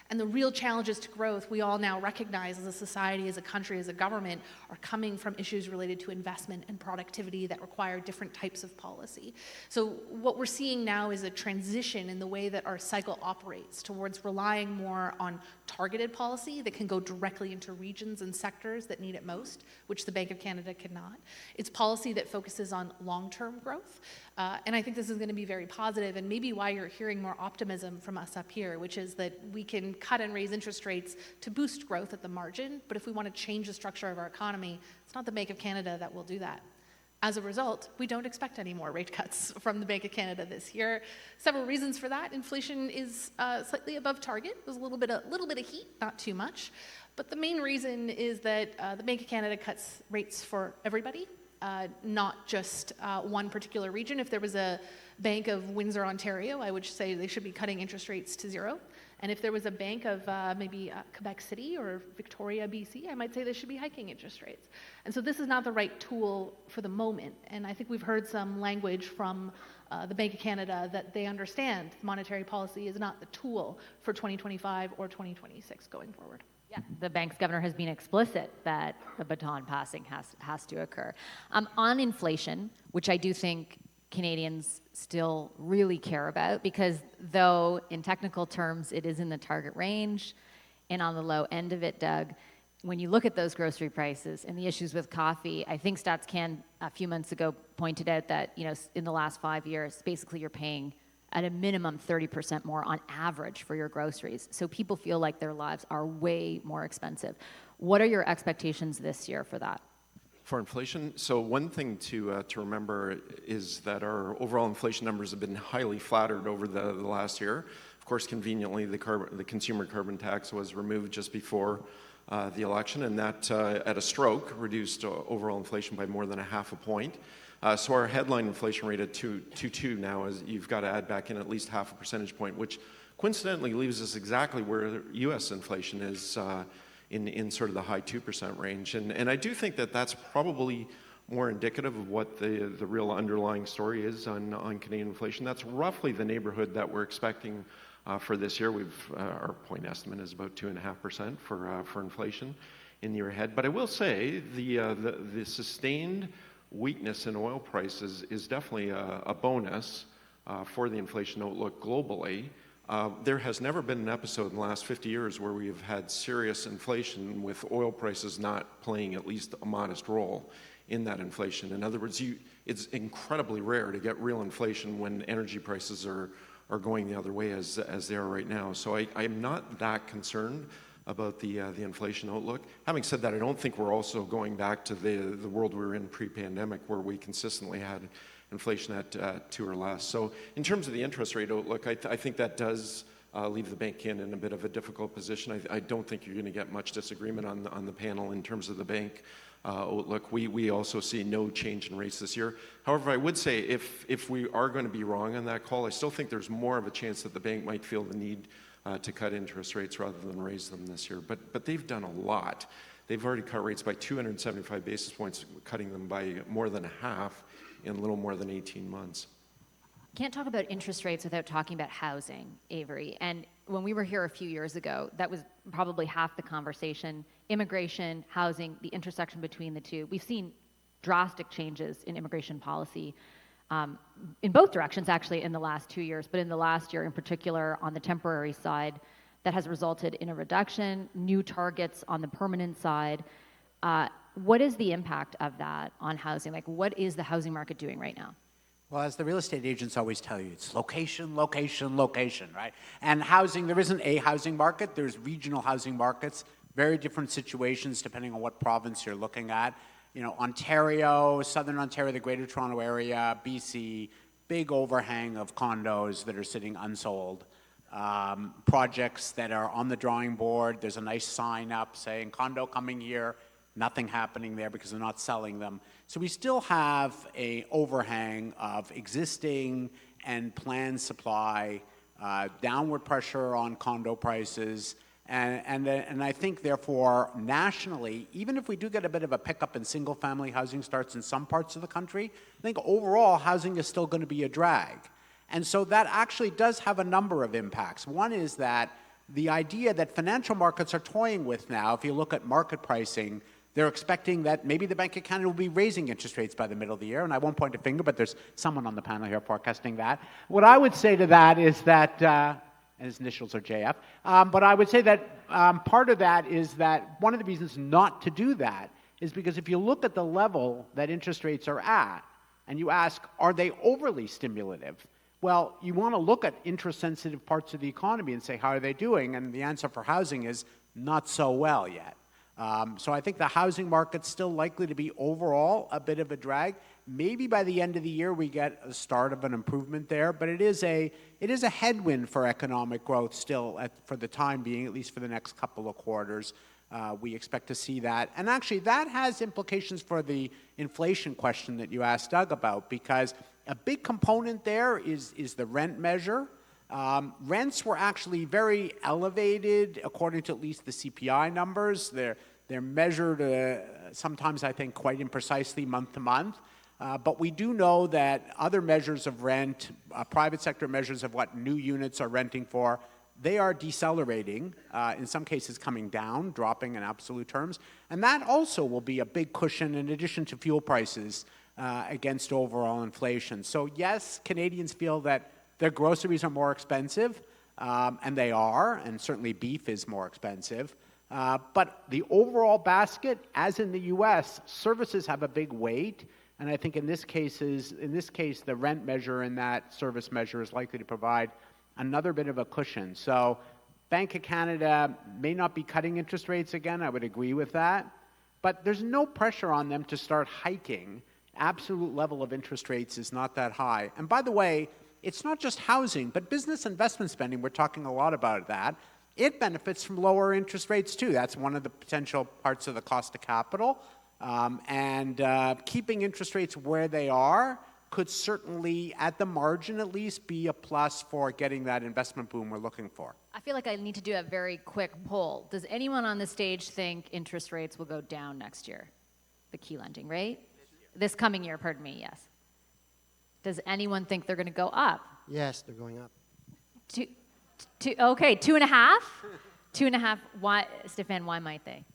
And the real challenges to growth we all now recognize as a society, as a country, as a government, are coming from issues related to investment and productivity that require different types of policy. So what we're seeing now is a transition in the way that our cycle operates towards relying more on targeted policy that can go directly into regions and sectors that need it most, which the Bank of Canada cannot. It's policy that focuses on long-term growth. And I think this is going to be very positive, and maybe why you're hearing more optimism from us up here, which is that we can cut and raise interest rates to boost growth at the margin, but if we want to change the structure of our economy, it's not the Bank of Canada that will do that. As a result, we don't expect any more rate cuts from the Bank of Canada this year. Several reasons for that. Inflation is slightly above target. There's a little bit of heat, not too much. But the main reason is that the Bank of Canada cuts rates for everybody, not just one particular region. If there was a Bank of Windsor, Ontario, I would say they should be cutting interest rates to zero. And if there was a bank of maybe Quebec City or Victoria, BC, I might say they should be hiking interest rates. And so this is not the right tool for the moment. And I think we've heard some language from the Bank of Canada that they understand monetary policy is not the tool for 2025 or 2026 going forward. Yeah, the bank's governor has been explicit that the baton passing has to occur. On inflation, which I do think Canadians still really care about, because though in technical terms it is in the target range and on the low end of it, Doug, when you look at those grocery prices and the issues with coffee, I think StatsCan a few months ago pointed out that, you know, in the last 5 years, basically you're paying at a minimum 30% more on average for your groceries. So people feel like their lives are way more expensive. What are your expectations this year for that? For inflation, so one thing to remember is that our overall inflation numbers have been highly flattered over the last year. Of course, conveniently, the consumer carbon tax was removed just before the election, and that, at a stroke, reduced overall inflation by more than 0.5 point. So our headline inflation rate at 2.2 now is you've got to add back in at least 0.5 percentage point, which coincidentally leaves us exactly where U.S. inflation is in sort of the high 2% range. And I do think that that's probably more indicative of what the real underlying story is on Canadian inflation. That's roughly the neighborhood that we're expecting for this year. Our point estimate is about 2.5% for inflation in the year ahead. But I will say the sustained weakness in oil prices is definitely a bonus for the inflation outlook globally. There has never been an episode in the last 50 years where we have had serious inflation with oil prices not playing at least a modest role in that inflation. In other words, it's incredibly rare to get real inflation when energy prices are going the other way as they are right now. So I'm not that concerned about the inflation outlook. Having said that, I don't think we're also going back to the world we were in pre-pandemic where we consistently had inflation at 2 or less. So in terms of the interest rate outlook, I think that does leave the bank in a bit of a difficult position. I don't think you're going to get much disagreement on the panel in terms of the bank outlook. We also see no change in rates this year. However, I would say if we are going to be wrong on that call, I still think there's more of a chance that the bank might feel the need to cut interest rates rather than raise them this year. But they've done a lot. They've already cut rates by 275 basis points, cutting them by more than half in a little more than 18 months. Can't talk about interest rates without talking about housing, Avery. And when we were here a few years ago, that was probably half the conversation. Immigration, housing, the intersection between the two. We've seen drastic changes in immigration policy in both directions, actually, in the last 2 years. But in the last year in particular, on the temporary side, that has resulted in a reduction, new targets on the permanent side. What is the impact of that on housing? Like, what is the housing market doing right now? Well, as the real estate agents always tell you, it's location, location, location, right? And housing, there isn't a housing market. There's regional housing markets, very different situations depending on what province you're looking at. You know, Ontario, Southern Ontario, the Greater Toronto Area, BC, big overhang of condos that are sitting unsold. Projects that are on the drawing board. There's a nice sign up saying condo coming here nothing happening there because they're not selling them. So we still have a overhang of existing and planned supply, downward pressure on condo prices, and I think, therefore, nationally, even if we do get a bit of a pickup in single-family housing starts in some parts of the country, I think overall housing is still going to be a drag. And so that actually does have a number of impacts. One is that the idea that financial markets are toying with now, if you look at market pricing, they're expecting that maybe the Bank of Canada will be raising interest rates by the middle of the year, and I won't point a finger, but there's someone on the panel here forecasting that. What I would say to that is that and his initials are JF. But I would say that part of that is that one of the reasons not to do that is because if you look at the level that interest rates are at, and you ask, are they overly stimulative? Well, you want to look at interest-sensitive parts of the economy and say, how are they doing? And the answer for housing is not so well yet. So I think the housing market's still likely to be overall a bit of a drag. Maybe by the end of the year we get a start of an improvement there, but it is a headwind for economic growth still for the time being, at least for the next couple of quarters. We expect to see that. And actually that has implications for the inflation question that you asked Doug about, because a big component there is the rent measure. Rents were actually very elevated, according to at least the CPI numbers. They're measured sometimes, I think, quite imprecisely month to month. But we do know that other measures of rent, private sector measures of what new units are renting for, they are decelerating, in some cases coming down, dropping in absolute terms. And that also will be a big cushion in addition to fuel prices against overall inflation. So yes, Canadians feel that their groceries are more expensive, and they are, and certainly beef is more expensive. But the overall basket, as in the U.S., services have a big weight. And I think in this case, the rent measure and that service measure is likely to provide another bit of a cushion. So Bank of Canada may not be cutting interest rates again. I would agree with that. But there's no pressure on them to start hiking. Absolute level of interest rates is not that high. And by the way, it's not just housing, but business investment spending. We're talking a lot about that. It benefits from lower interest rates too. That's one of the potential parts of the cost of capital. Keeping interest rates where they are could certainly, at the margin at least, be a plus for getting that investment boom we're looking for. I feel like I need to do a very quick poll. Does anyone on the stage think interest rates will go down next year? The key lending rate? This coming year, pardon me, yes. Does anyone think they're going to go up? Yes, they're going up. Okay, 2.5? 2.5, why, Stéphane, why might they?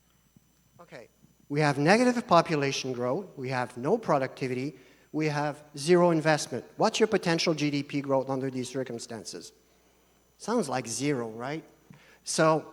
Okay. We have negative population growth. We have no productivity. We have zero investment. What's your potential GDP growth under these circumstances? Sounds like zero, right? So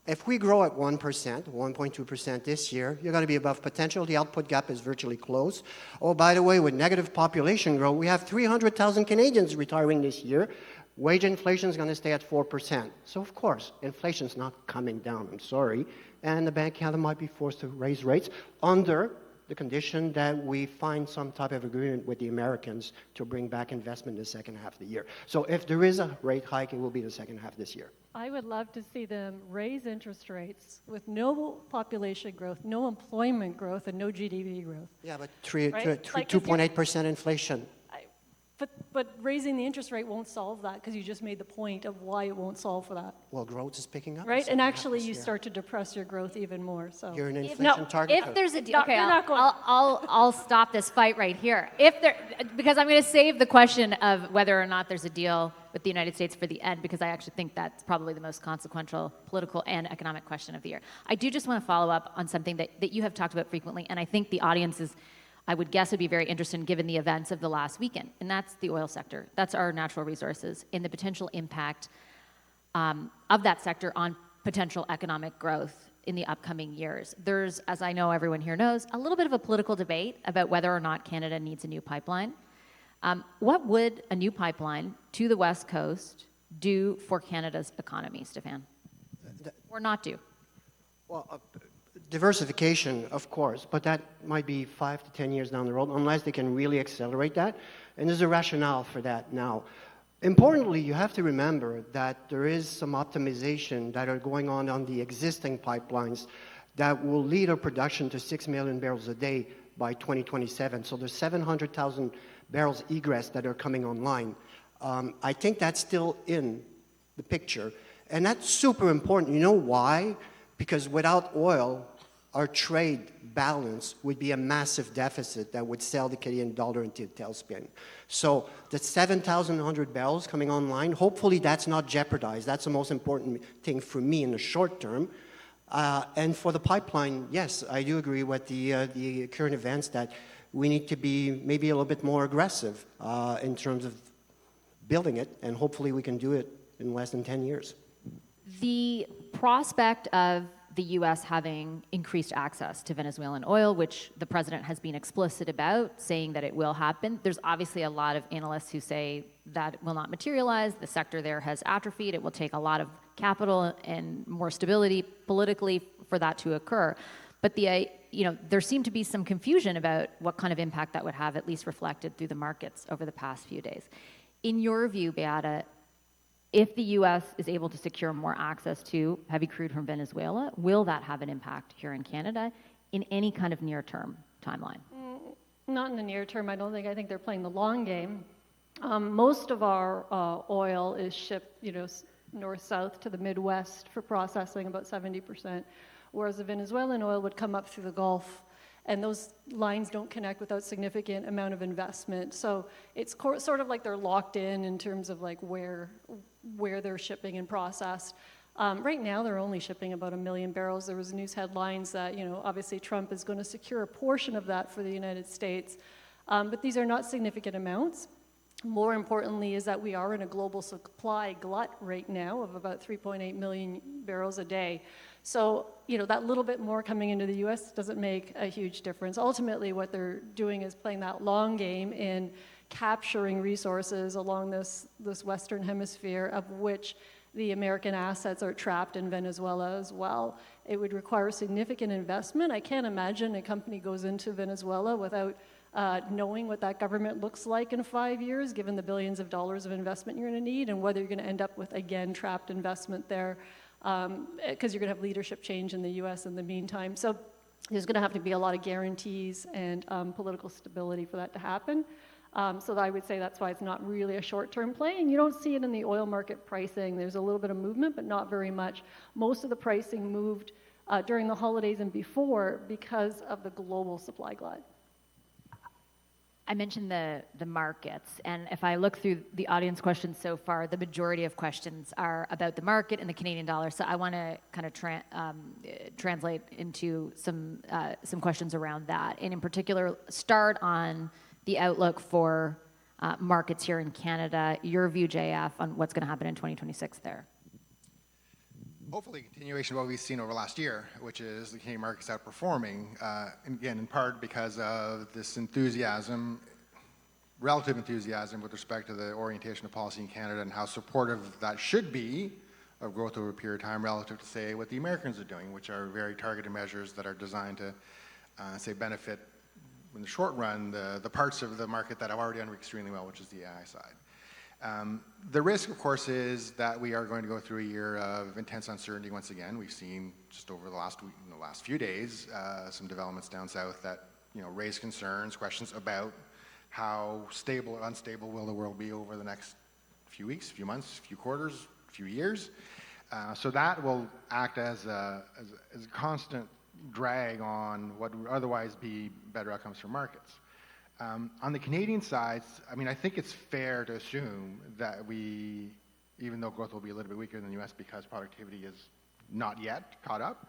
if we grow at 1%, 1.2% this year, you're going to be above potential. The output gap is virtually closed. Oh, by the way, with negative population growth, we have 300,000 Canadians retiring this year. Wage inflation is going to stay at 4%. So, of course, inflation is not coming down, I'm sorry. And the Bank of Canada might be forced to raise rates under the condition that we find some type of agreement with the Americans to bring back investment in the second half of the year. So if there is a rate hike, it will be the second half this year. I would love to see them raise interest rates with no population growth, no employment growth, and no GDP growth. Yeah, but Right? 2.8% inflation. But raising the interest rate won't solve that because you just made the point of why it won't solve for that. Well, growth is picking up. Right? the And second half actually this you year. start to depress your growth even more. So You're an inflation target. If there's a deal, okay, You're not going- I'll stop this fight right here. Because I'm going to save the question of whether or not there's a deal with the United States for the end, because I actually think that's probably the most consequential political and economic question of the year. I do just want to follow up on something that you have talked about frequently, and I think the audience is, I would guess, would be very interested given the events of the last weekend, and that's the oil sector. That's our natural resources and the potential impact of that sector on potential economic growth in the upcoming years. There's, as I know everyone here knows, a little bit of a political debate about whether or not Canada needs a new pipeline. What would a new pipeline to the West Coast do for Canada's economy, Stéphane? Or not do? Well, diversification, of course, but that might be 5 to 10 years down the road unless they can really accelerate that. And there's a rationale for that now. Importantly, you have to remember that there is some optimization that are going on the existing pipelines that will lead our production to 6 million barrels a day by 2027. So there's 700,000 barrels egress that are coming online. I think that's still in the picture. And that's super important. You know why? Because without oil, our trade balance would be a massive deficit that would sell the Canadian dollar into a tailspin. So the 7,100 barrels coming online, hopefully that's not jeopardized. That's the most important thing for me in the short term. And for the pipeline, yes, I do agree with the current events that we need to be maybe a little bit more aggressive in terms of building it, and hopefully we can do it in less than 10 years. The prospect of the U.S. having increased access to Venezuelan oil, which the president has been explicit about, saying that it will happen. There's obviously a lot of analysts who say that will not materialize. The sector there has atrophied. It will take a lot of capital and more stability politically for that to occur. But there seemed to be some confusion about what kind of impact that would have, at least reflected through the markets over the past few days. In your view, Beata, if the U.S. is able to secure more access to heavy crude from Venezuela, will that have an impact here in Canada in any kind of near-term timeline? Not in the near term, I don't think. I think they're playing the long game. Most of our oil is shipped, north-south to the Midwest for processing, about 70%, whereas the Venezuelan oil would come up through the Gulf, and those lines don't connect without significant amount of investment. So it's sort of like they're locked in terms of like where they're shipping and processed. Right now, they're only shipping about 1 million barrels. There was news headlines that, obviously Trump is going to secure a portion of that for the United States. But these are not significant amounts. More importantly is that we are in a global supply glut right now of about 3.8 million barrels a day. So, that little bit more coming into the U.S. doesn't make a huge difference. Ultimately, what they're doing is playing that long game in capturing resources along this Western hemisphere, of which the American assets are trapped in Venezuela as well. It would require significant investment. I can't imagine a company goes into Venezuela without knowing what that government looks like in 5 years, given the billions of dollars of investment you're going to need, and whether you're going to end up with, again, trapped investment there, because you're going to have leadership change in the U.S. in the meantime. So there's going to have to be a lot of guarantees and political stability for that to happen. So I would say that's why it's not really a short-term play, and you don't see it in the oil market pricing. There's a little bit of movement, but not very much. Most of the pricing moved during the holidays and before because of the global supply glut. I mentioned the markets, and if I look through the audience questions so far, the majority of questions are about the market and the Canadian dollar. So I want to kind of translate into some questions around that, and in particular, start on the outlook for markets here in Canada. Your view, JF, on what's going to happen in 2026 there. Hopefully a continuation of what we've seen over last year, which is the Canadian markets outperforming, again, in part because of this enthusiasm, relative enthusiasm with respect to the orientation of policy in Canada and how supportive that should be of growth over a period of time relative to, say, what the Americans are doing, which are very targeted measures that are designed to, say, benefit in the short run the parts of the market that have already done extremely well, which is the AI side. The risk, of course, is that we are going to go through a year of intense uncertainty once again. We've seen just over the last week, in the last few days, some developments down south that raise concerns, questions about how stable or unstable will the world be over the next few weeks, few months, few quarters, few years. So that will act as a constant drag on what would otherwise be better outcomes for markets. On the Canadian side, I think it's fair to assume that even though growth will be a little bit weaker than the U.S. because productivity is not yet caught up,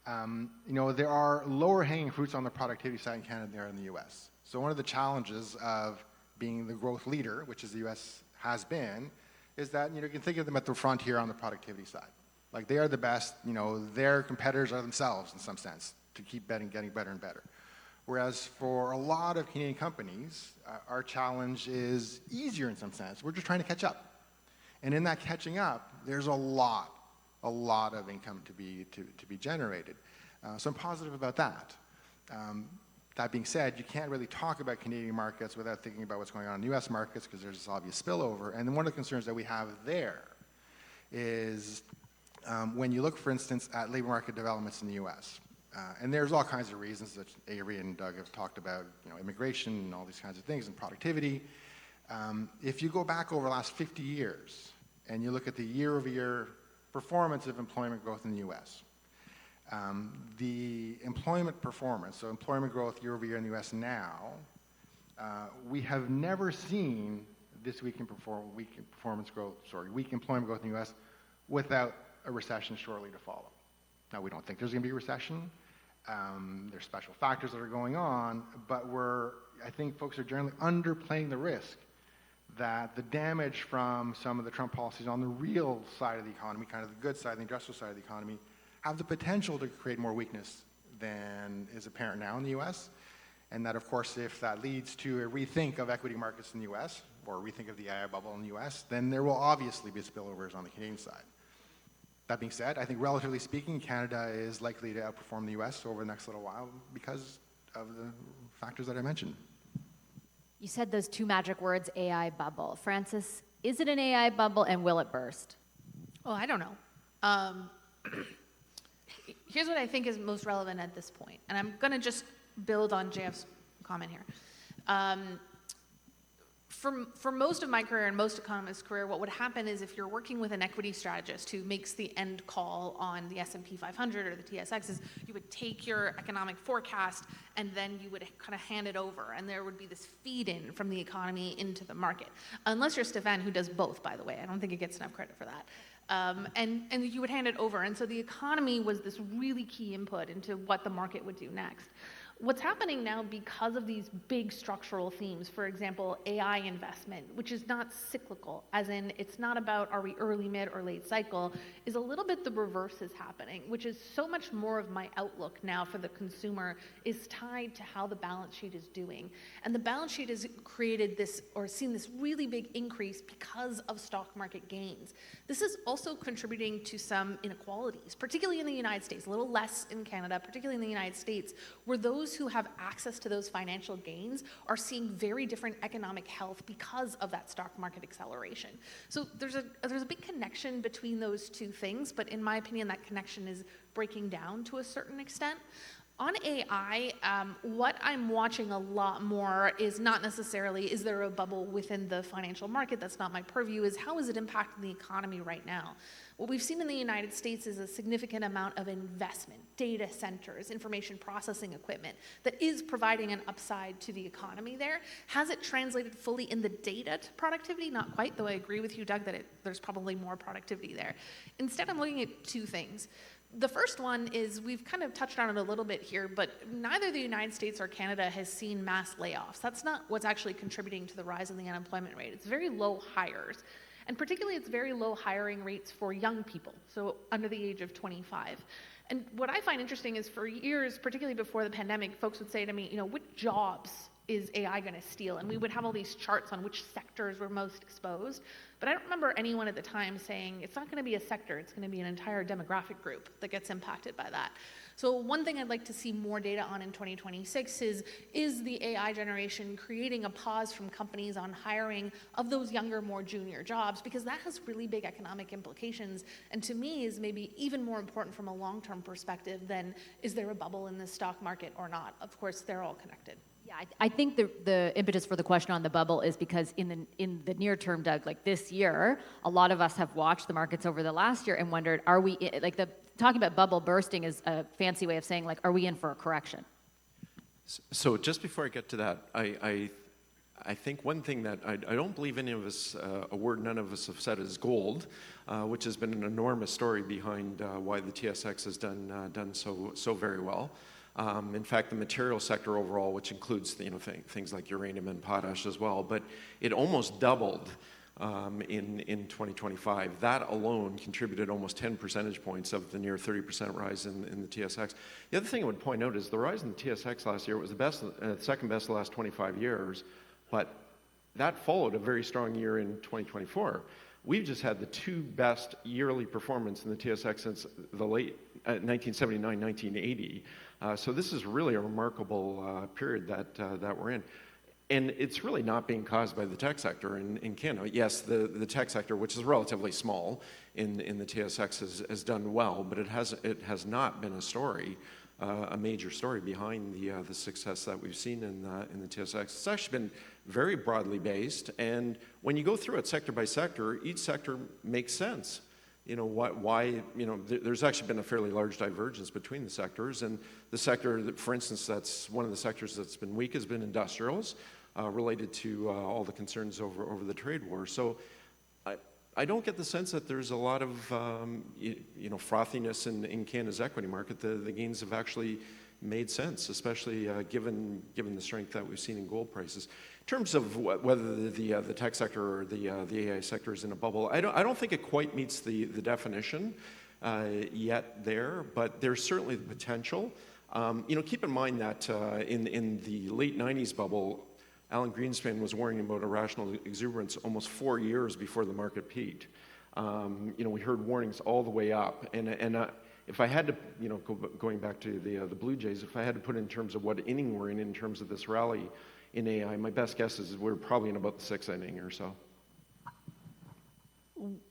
there are lower hanging fruits on the productivity side in Canada than there are in the U.S. So one of the challenges of being the growth leader, which is the U.S. has been, is that you can think of them at the frontier on the productivity side. Like they are the best, their competitors are themselves in some sense to keep getting better and better. Whereas for a lot of Canadian companies, our challenge is easier in some sense. We're just trying to catch up. And in that catching up, there's a lot of income to be generated. So I'm positive about that. That being said, you can't really talk about Canadian markets without thinking about what's going on in U.S. markets because there's this obvious spillover. And one of the concerns that we have there is when you look, for instance, at labor market developments in the U.S., And there's all kinds of reasons that Avery and Doug have talked about, immigration and all these kinds of things and productivity. If you go back over the last 50 years and you look at the year-over-year performance of employment growth in the U.S., the employment performance, so employment growth year-over-year in the U.S. now, we have never seen this weak employment growth in the U.S. without a recession shortly to follow. Now, we don't think there's going to be a recession. There's special factors that are going on, but I think folks are generally underplaying the risk that the damage from some of the Trump policies on the real side of the economy, kind of the good side, the industrial side of the economy, have the potential to create more weakness than is apparent now in the U.S. And that, of course, if that leads to a rethink of equity markets in the U.S. or a rethink of the AI bubble in the U.S., then there will obviously be spillovers on the Canadian side. That being said, I think relatively speaking, Canada is likely to outperform the U.S. over the next little while because of the factors that I mentioned. You said those two magic words, AI bubble. Francis, is it an AI bubble and will it burst? Oh, I don't know. Here's what I think is most relevant at this point, and I'm going to just build on JF's comment here. For most of my career and most economists' career, what would happen is if you're working with an equity strategist who makes the end call on the S&P 500 or the TSXs, you would take your economic forecast and then you would kind of hand it over, and there would be this feed-in from the economy into the market. Unless you're Stefan, who does both, by the way. I don't think he gets enough credit for that. And you would hand it over, and so the economy was this really key input into what the market would do next. What's happening now because of these big structural themes, for example, AI investment, which is not cyclical, as in it's not about are we early, mid, or late cycle, is a little bit the reverse is happening, which is so much more of my outlook now for the consumer is tied to how the balance sheet is doing. And the balance sheet has created this, or seen this really big increase because of stock market gains. This is also contributing to some inequalities, particularly in the United States, a little less in Canada, particularly in the United States, where those who have access to those financial gains are seeing very different economic health because of that stock market acceleration. So there's a big connection between those two things, but in my opinion, that connection is breaking down to a certain extent. On AI, what I'm watching a lot more is not necessarily, is there a bubble within the financial market? That's not my purview, is how is it impacting the economy right now? What we've seen in the United States is a significant amount of investment, data centers, information processing equipment that is providing an upside to the economy there. Has it translated fully in the data to productivity? Not quite, though I agree with you, Doug, that there's probably more productivity there. Instead, I'm looking at two things. The first one is, we've kind of touched on it a little bit here, but neither the United States or Canada has seen mass layoffs. That's not what's actually contributing to the rise in the unemployment rate. It's very low hires. And particularly, it's very low hiring rates for young people, so under the age of 25. And what I find interesting is for years, particularly before the pandemic, folks would say to me, which jobs is AI going to steal? And we would have all these charts on which sectors were most exposed. But I don't remember anyone at the time saying, it's not going to be a sector, it's going to be an entire demographic group that gets impacted by that. So one thing I'd like to see more data on in 2026 is the AI generation creating a pause from companies on hiring of those younger, more junior jobs, because that has really big economic implications, and to me is maybe even more important from a long-term perspective than is there a bubble in the stock market or not. Of course, they're all connected. Yeah, I think the impetus for the question on the bubble is because in the near term, Doug, like this year, a lot of us have watched the markets over the last year and wondered, are we talking about bubble bursting is a fancy way of saying, like, are we in for a correction? So just before I get to that, I think one thing that I don't believe any of us, a word none of us have said is gold, which has been an enormous story behind why the TSX has done so very well. In fact, the material sector overall, which includes things like uranium and potash as well, but it almost doubled in 2025. That alone contributed almost 10 percentage points of the near 30% rise in the TSX. The other thing I would point out is the rise in the TSX last year was the best, second best the last 25 years, but that followed a very strong year in 2024. We've just had the two best yearly performance in the TSX since the late 1979, 1980. So this is really a remarkable period that we're in. And it's really not being caused by the tech sector in Canada. Yes, the tech sector, which is relatively small in the TSX, has done well, but it has not been a story a major story behind the success that we've seen in the TSX. It's actually been very broadly based, and when you go through it sector by sector, each sector makes sense. You know, why, you know, there's actually been a fairly large divergence between the sectors, and the sector that, for instance, that's one of the sectors that's been weak has been industrials, related to all the concerns over the trade war. So I don't get the sense that there's a lot of you know, frothiness in Canada's equity market. The gains have actually made sense, especially given the strength that we've seen in gold prices. In terms of whether the tech sector or the AI sector is in a bubble, I don't think it quite meets the definition yet there, but there's certainly the potential. You know, keep in mind that in the late 90s bubble, Alan Greenspan was warning about irrational exuberance almost 4 years before the market peaked. You know, we heard warnings all the way up, and if I had to, you know, going back to the Blue Jays, if I had to put it in terms of what inning we're in terms of this rally in AI, my best guess is we're probably in about the 6th inning or so.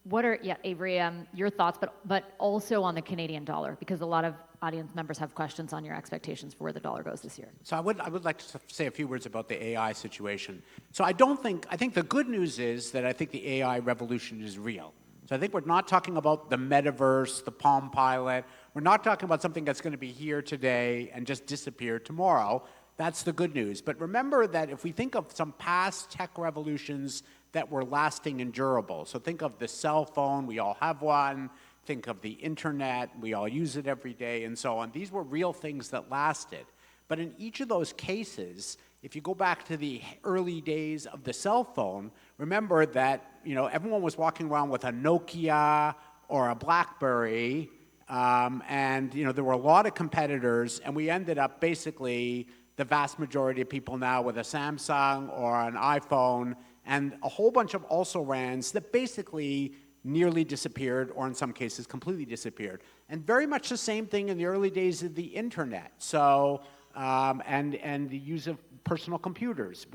What are, yeah, Avery, your thoughts, but also on the Canadian dollar, because a lot of audience members have questions on your expectations for where the dollar goes this year. So I would like to say a few words about the AI situation. So I think the good news is that I think the AI revolution is real. So I think we're not talking about the metaverse, the Palm Pilot. We're not talking about something that's going to be here today and just disappear tomorrow. That's the good news. But remember that if we think of some past tech revolutions that were lasting and durable, so think of the cell phone, we all have one. Think of the internet, we all use it every day, and so on. These were real things that lasted. But in each of those cases, if you go back to the early days of the cell phone, remember that, you know, everyone was walking around with a Nokia or a BlackBerry, and, you know, there were a lot of competitors, and we ended up basically the vast majority of people now with a Samsung or an iPhone, and a whole bunch of also-rans that basically nearly disappeared, or in some cases completely disappeared. And very much the same thing in the early days of the internet. So, and the use of personal computers.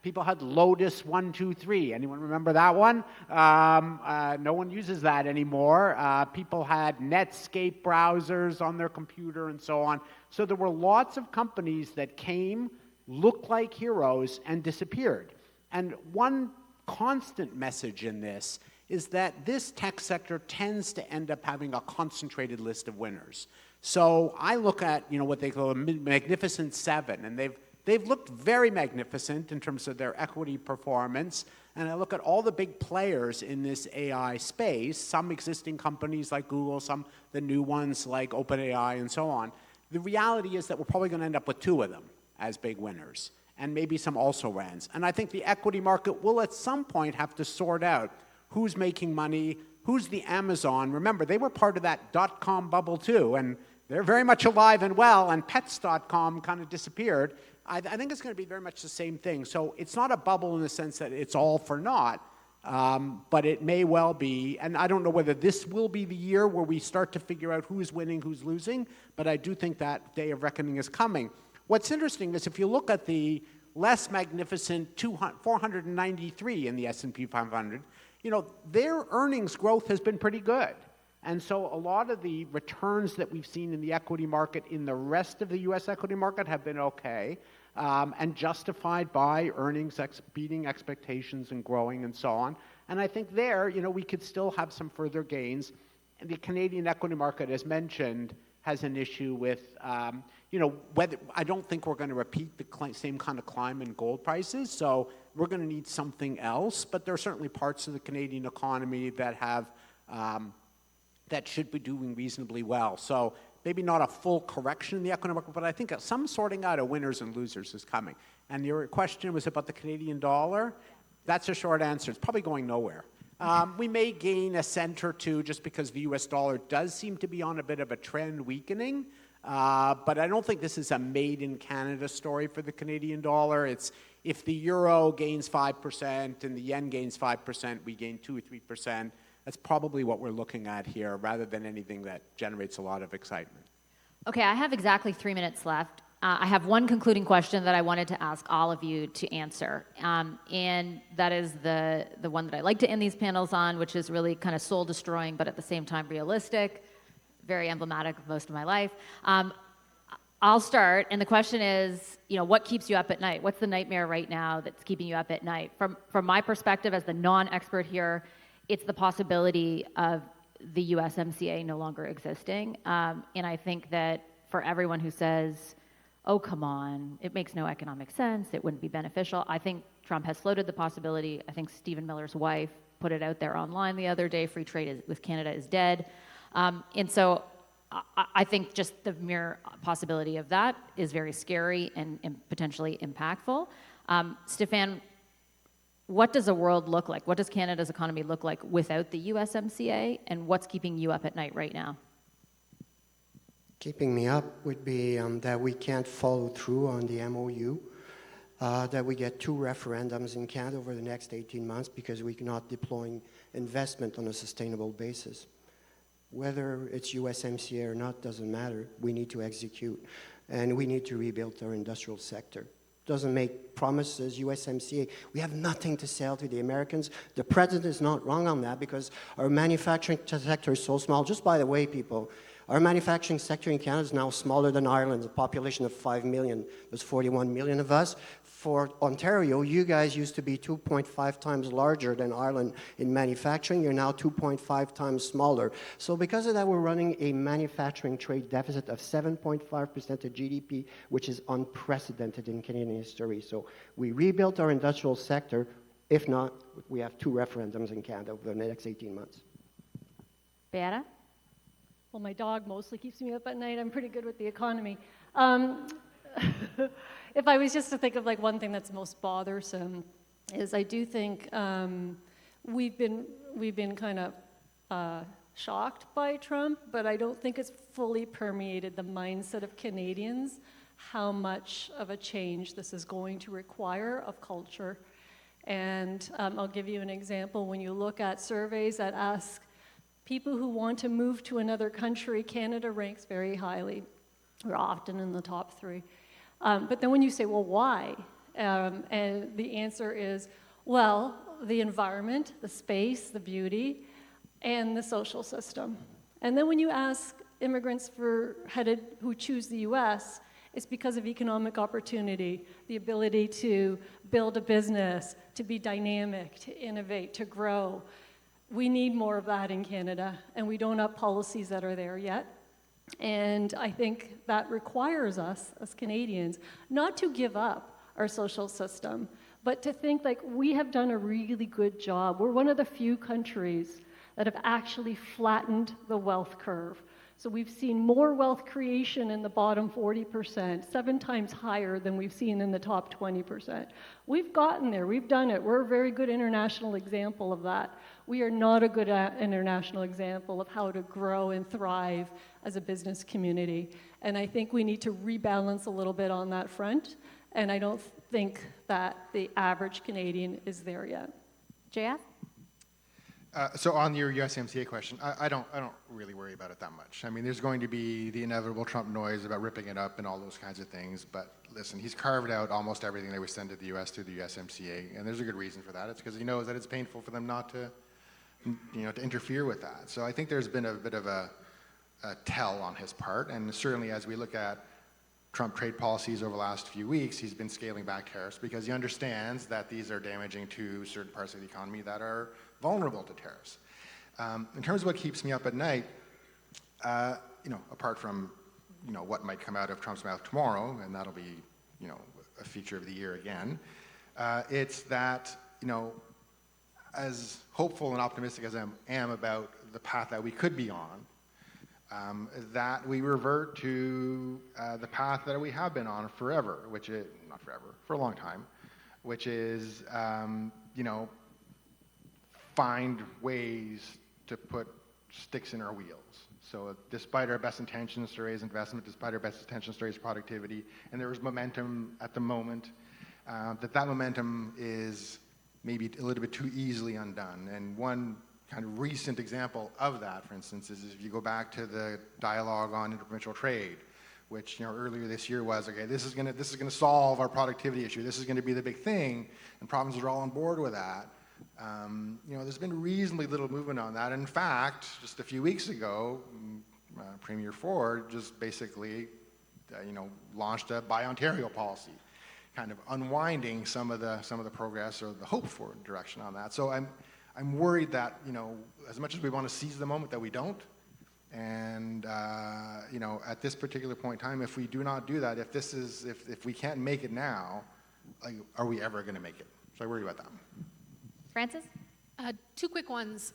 People had Lotus 123. Anyone remember that one? No one uses that anymore. People had Netscape browsers on their computer and so on. So there were lots of companies that came, looked like heroes, and disappeared. And one constant message in this is that this tech sector tends to end up having a concentrated list of winners. So I look at, you know, what they call a Magnificent Seven, and they've looked very magnificent in terms of their equity performance. And I look at all the big players in this AI space, some existing companies like Google, some the new ones like OpenAI and so on. The reality is that we're probably going to end up with 2 of them as big winners, and maybe some also-rans. And I think the equity market will at some point have to sort out who's making money, who's the Amazon. Remember, they were part of that dot-com bubble too, and they're very much alive and well, and pets.com kind of disappeared. I think it's going to be very much the same thing. So it's not a bubble in the sense that it's all for naught, but it may well be, and I don't know whether this will be the year where we start to figure out who's winning, who's losing, but I do think that day of reckoning is coming. What's interesting is if you look at the less magnificent 493 in the S&P 500, you know, their earnings growth has been pretty good. And so a lot of the returns that we've seen in the equity market in the rest of the U.S. equity market have been okay, and justified by earnings beating expectations and growing and so on. And I think there, you know, we could still have some further gains. And the Canadian equity market, as mentioned, has an issue with, you know, whether I don't think we're going to repeat the same kind of climb in gold prices. So we're going to need something else. But there are certainly parts of the Canadian economy that have that should be doing reasonably well. So maybe not a full correction in the economic market, but I think some sorting out of winners and losers is coming. And your question was about the Canadian dollar. That's a short answer. It's probably going nowhere. We may gain a cent or two just because the U.S. dollar does seem to be on a bit of a trend weakening. But I don't think this is a made-in-Canada story for the Canadian dollar. It's if the euro gains 5% and the yen gains 5%, we gain 2 or 3%. That's probably what we're looking at here, rather than anything that generates a lot of excitement. Okay, I have exactly 3 minutes left. I have one concluding question that I wanted to ask all of you to answer, and that is the one that I like to end these panels on, which is really kind of soul-destroying, but at the same time realistic, very emblematic of most of my life. I'll start, and the question is, what keeps you up at night? What's the nightmare right now that's keeping you up at night? From my perspective as the non-expert here, it's the possibility of the USMCA no longer existing. And I think that for everyone who says, oh, come on, it makes no economic sense, it wouldn't be beneficial, I think Trump has floated the possibility. I think Stephen Miller's wife put it out there online the other day, free trade with Canada is dead. And so I think just the mere possibility of that is very scary and potentially impactful. Stefan, what does a world look like? What does Canada's economy look like without the USMCA, and what's keeping you up at night right now? Keeping me up would be that we can't follow through on the MOU, that we get 2 referendums in Canada over the next 18 months because we're not deploying investment on a sustainable basis. Whether it's USMCA or not doesn't matter. We need to execute, and we need to rebuild our industrial sector. Doesn't make promises, USMCA. We have nothing to sell to the Americans. The president is not wrong on that because our manufacturing sector is so small. Just by the way, people, our manufacturing sector in Canada is now smaller than Ireland's, a population of 5 million. There's 41 million of us. For Ontario, you guys used to be 2.5 times larger than Ireland in manufacturing. You're now 2.5 times smaller. So because of that, we're running a manufacturing trade deficit of 7.5% of GDP, which is unprecedented in Canadian history. So we rebuilt our industrial sector. If not, we have 2 referendums in Canada over the next 18 months. Beata? Well, my dog mostly keeps me up at night. I'm pretty good with the economy. If I was just to think of like one thing that's most bothersome, is I do think we've been kind of shocked by Trump, but I don't think it's fully permeated the mindset of Canadians how much of a change this is going to require of culture. And I'll give you an example. When you look at surveys that ask people who want to move to another country, Canada ranks very highly. We're often in the top 3. But then when you say, well, why? And the answer is, well, the environment, the space, the beauty, and the social system. And then when you ask immigrants who choose the US, it's because of economic opportunity, the ability to build a business, to be dynamic, to innovate, to grow. We need more of that in Canada, and we don't have policies that are there yet. And I think that requires us, as Canadians, not to give up our social system, but to think like we have done a really good job. We're one of the few countries that have actually flattened the wealth curve. So we've seen more wealth creation in the bottom 40%, 7 times higher than we've seen in the top 20%. We've gotten there, we've done it. We're a very good international example of that. We are not a good international example of how to grow and thrive as a business community. And I think we need to rebalance a little bit on that front. And I don't think that the average Canadian is there yet. JF? So on your USMCA question, I don't really worry about it that much. I mean, there's going to be the inevitable Trump noise about ripping it up and all those kinds of things. But listen, he's carved out almost everything that we send to the U.S. through the USMCA, and there's a good reason for that. It's because he knows that it's painful for them not to, to interfere with that. So I think there's been a bit of a tell on his part, and certainly as we look at Trump trade policies over the last few weeks, he's been scaling back tariffs because he understands that these are damaging to certain parts of the economy that are vulnerable to tariffs. In terms of what keeps me up at night, apart from what might come out of Trump's mouth tomorrow, and that'll be a feature of the year again, it's that as hopeful and optimistic as I am about the path that we could be on, that we revert to the path that we have been on forever, which is not forever, for a long time, which is find ways to put sticks in our wheels. So despite our best intentions to raise investment, despite our best intentions to raise productivity, and there is momentum at the moment, that momentum is maybe a little bit too easily undone. And one kind of recent example of that, for instance, is if you go back to the dialogue on interprovincial trade, which earlier this year was, okay, this is going to solve our productivity issue. This is going to be the big thing, and provinces are all on board with that. There's been reasonably little movement on that. In fact, just a few weeks ago, Premier Ford just basically launched a Buy Ontario policy, kind of unwinding some of the progress or the hope for direction on that. So I'm worried that, as much as we want to seize the moment, that we don't. And at this particular point in time, if we do not do that, if we can't make it now, like, are we ever going to make it? So I worry about that. Francis? Two quick ones.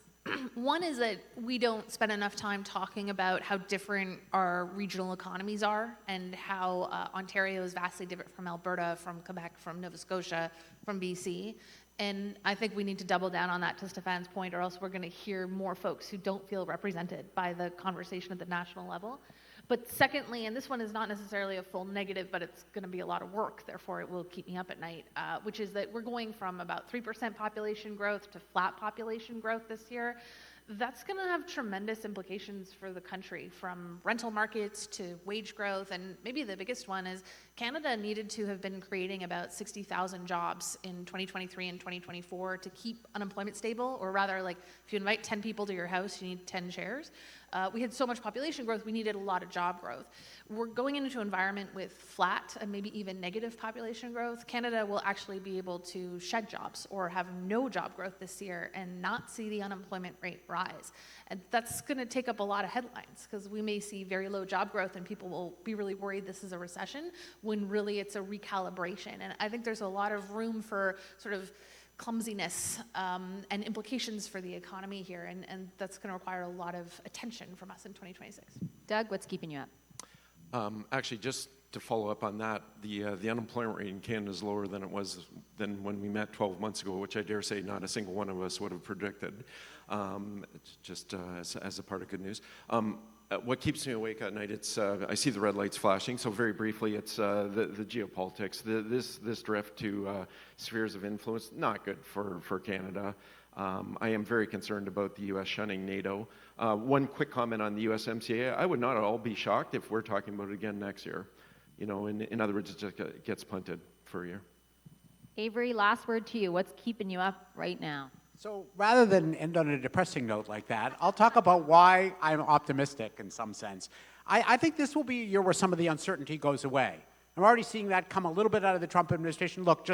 One is that we don't spend enough time talking about how different our regional economies are and how Ontario is vastly different from Alberta, from Quebec, from Nova Scotia, from BC. And I think we need to double down on that, to Stefan's point, or else we're going to hear more folks who don't feel represented by the conversation at the national level. But secondly, and this one is not necessarily a full negative, but it's going to be a lot of work, therefore it will keep me up at night, which is that we're going from about 3% population growth to flat population growth this year. That's going to have tremendous implications for the country, from rental markets to wage growth, and maybe the biggest one is Canada needed to have been creating about 60,000 jobs in 2023 and 2024 to keep unemployment stable, or rather, like, if you invite 10 people to your house, you need 10 chairs. We had so much population growth, we needed a lot of job growth. We're going into an environment with flat and maybe even negative population growth. Canada will actually be able to shed jobs or have no job growth this year and not see the unemployment rate rise. And that's going to take up a lot of headlines, because we may see very low job growth and people will be really worried this is a recession, when really it's a recalibration. And I think there's a lot of room for sort of clumsiness and implications for the economy here, and that's going to require a lot of attention from us in 2026. Doug, what's keeping you up? Actually, just to follow up on that, the unemployment rate in Canada is lower than it was than when we met 12 months ago, which I dare say not a single one of us would have predicted, just as a part of good news. What keeps me awake at night, it's I see the red lights flashing, so very briefly, it's the geopolitics. This drift to spheres of influence, not good for Canada. I am very concerned about the U.S. shunning NATO. One quick comment on the USMCA. I would not at all be shocked if we're talking about it again next year. In other words, it just gets punted for a year. Avery, last word to you. What's keeping you up right now? So rather than end on a depressing note like that, I'll talk about why I'm optimistic in some sense. I think this will be a year where some of the uncertainty goes away. I'm already seeing that come a little bit out of the Trump administration. Look,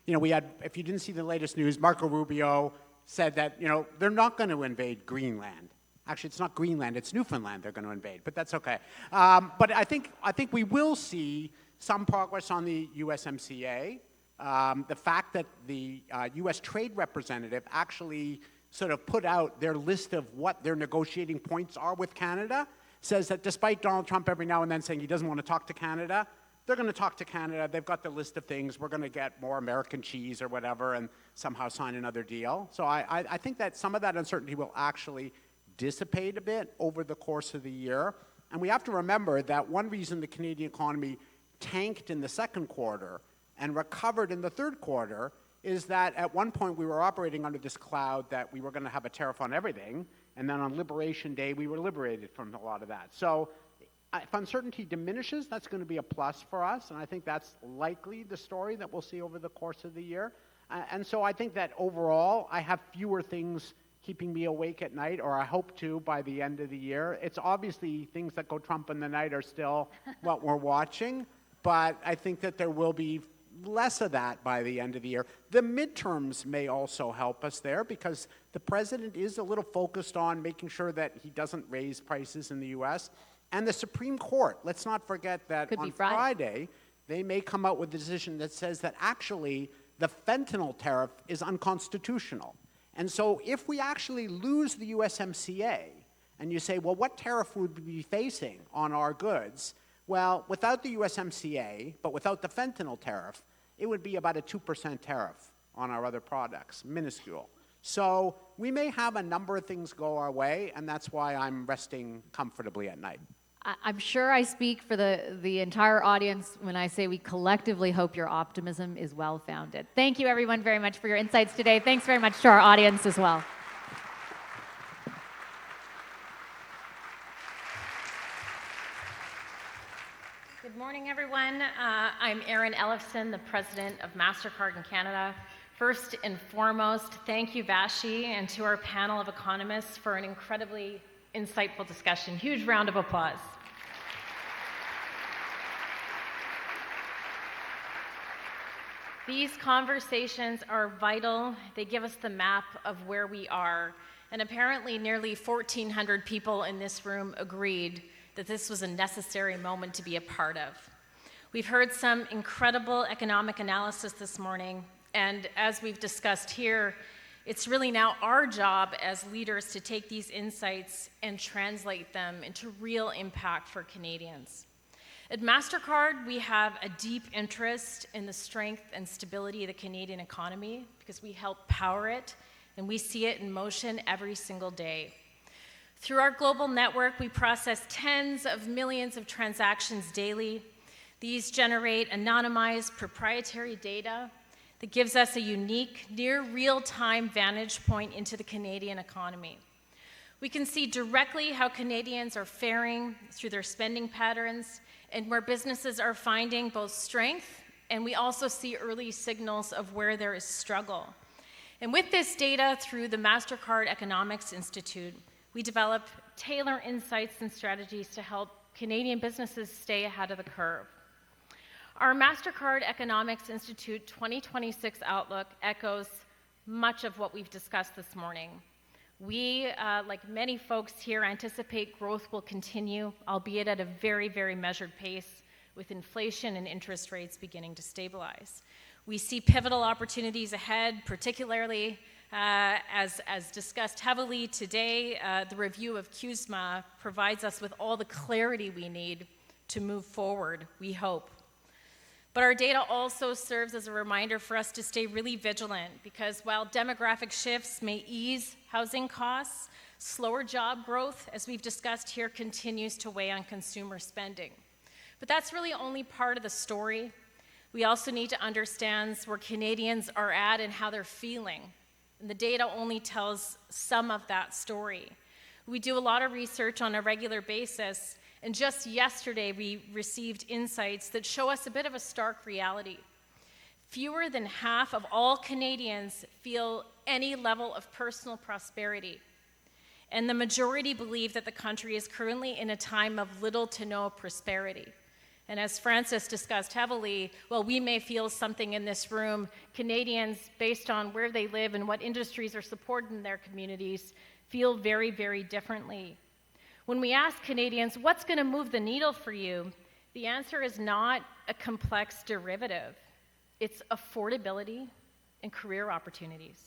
we had, if you didn't see the latest news, Marco Rubio said that, they're not going to invade Greenland. Actually, it's not Greenland, it's Newfoundland they're going to invade, but that's okay. But I think we will see some progress on the USMCA. The fact that the U.S. trade representative actually sort of put out their list of what their negotiating points are with Canada says that despite Donald Trump every now and then saying he doesn't want to talk to Canada, they're going to talk to Canada. They've got the list of things. We're going to get more American cheese or whatever and somehow sign another deal. So I think that some of that uncertainty will actually dissipate a bit over the course of the year. And we have to remember that one reason the Canadian economy tanked in the second quarter and recovered in the third quarter is that at one point we were operating under this cloud that we were going to have a tariff on everything, and then on Liberation Day we were liberated from a lot of that. So if uncertainty diminishes, that's going to be a plus for us, and I think that's likely the story that we'll see over the course of the year. And so I think that overall I have fewer things keeping me awake at night, or I hope to by the end of the year. It's obviously things that go Trump in the night are still what we're watching, but I think that there will be less of that by the end of the year. The midterms may also help us there, because the president is a little focused on making sure that he doesn't raise prices in the U.S. And the Supreme Court, let's not forget that on Friday, they may come out with a decision that says that actually the fentanyl tariff is unconstitutional. And so if we actually lose the USMCA, and you say, well, what tariff would we be facing on our goods? Well, without the USMCA, but without the fentanyl tariff, it would be about a 2% tariff on our other products, minuscule. So we may have a number of things go our way, and that's why I'm resting comfortably at night. I'm sure I speak for the entire audience when I say we collectively hope your optimism is well-founded. Thank you, everyone, very much for your insights today. Thanks very much to our audience as well. Good morning, everyone. I'm Erin Ellefson, the president of MasterCard in Canada. First and foremost, thank you, Vashi, and to our panel of economists for an incredibly insightful discussion. Huge round of applause. These conversations are vital. They give us the map of where we are. And apparently nearly 1,400 people in this room agreed that this was a necessary moment to be a part of. We've heard some incredible economic analysis this morning, and as we've discussed here, it's really now our job as leaders to take these insights and translate them into real impact for Canadians. At MasterCard, we have a deep interest in the strength and stability of the Canadian economy because we help power it, and we see it in motion every single day. Through our global network, we process tens of millions of transactions daily. These generate anonymized proprietary data that gives us a unique, near real-time vantage point into the Canadian economy. We can see directly how Canadians are faring through their spending patterns and where businesses are finding both strength, and we also see early signals of where there is struggle. And with this data through the MasterCard Economics Institute, we develop tailored insights and strategies to help Canadian businesses stay ahead of the curve. Our MasterCard Economics Institute 2026 outlook echoes much of what we've discussed this morning. We, like many folks here, anticipate growth will continue, albeit at a very, very measured pace, with inflation and interest rates beginning to stabilize. We see pivotal opportunities ahead, particularly as discussed heavily today. The review of CUSMA provides us with all the clarity we need to move forward, we hope. But our data also serves as a reminder for us to stay really vigilant, because while demographic shifts may ease housing costs, slower job growth, as we've discussed here, continues to weigh on consumer spending. But that's really only part of the story. We also need to understand where Canadians are at and how they're feeling. And the data only tells some of that story. We do a lot of research on a regular basis, and just yesterday we received insights that show us a bit of a stark reality. Fewer than half of all Canadians feel any level of personal prosperity, and the majority believe that the country is currently in a time of little to no prosperity. And as Francis discussed heavily, while we may feel something in this room, Canadians, based on where they live and what industries are supported in their communities, feel very, very differently. When we ask Canadians, what's going to move the needle for you, the answer is not a complex derivative. It's affordability and career opportunities.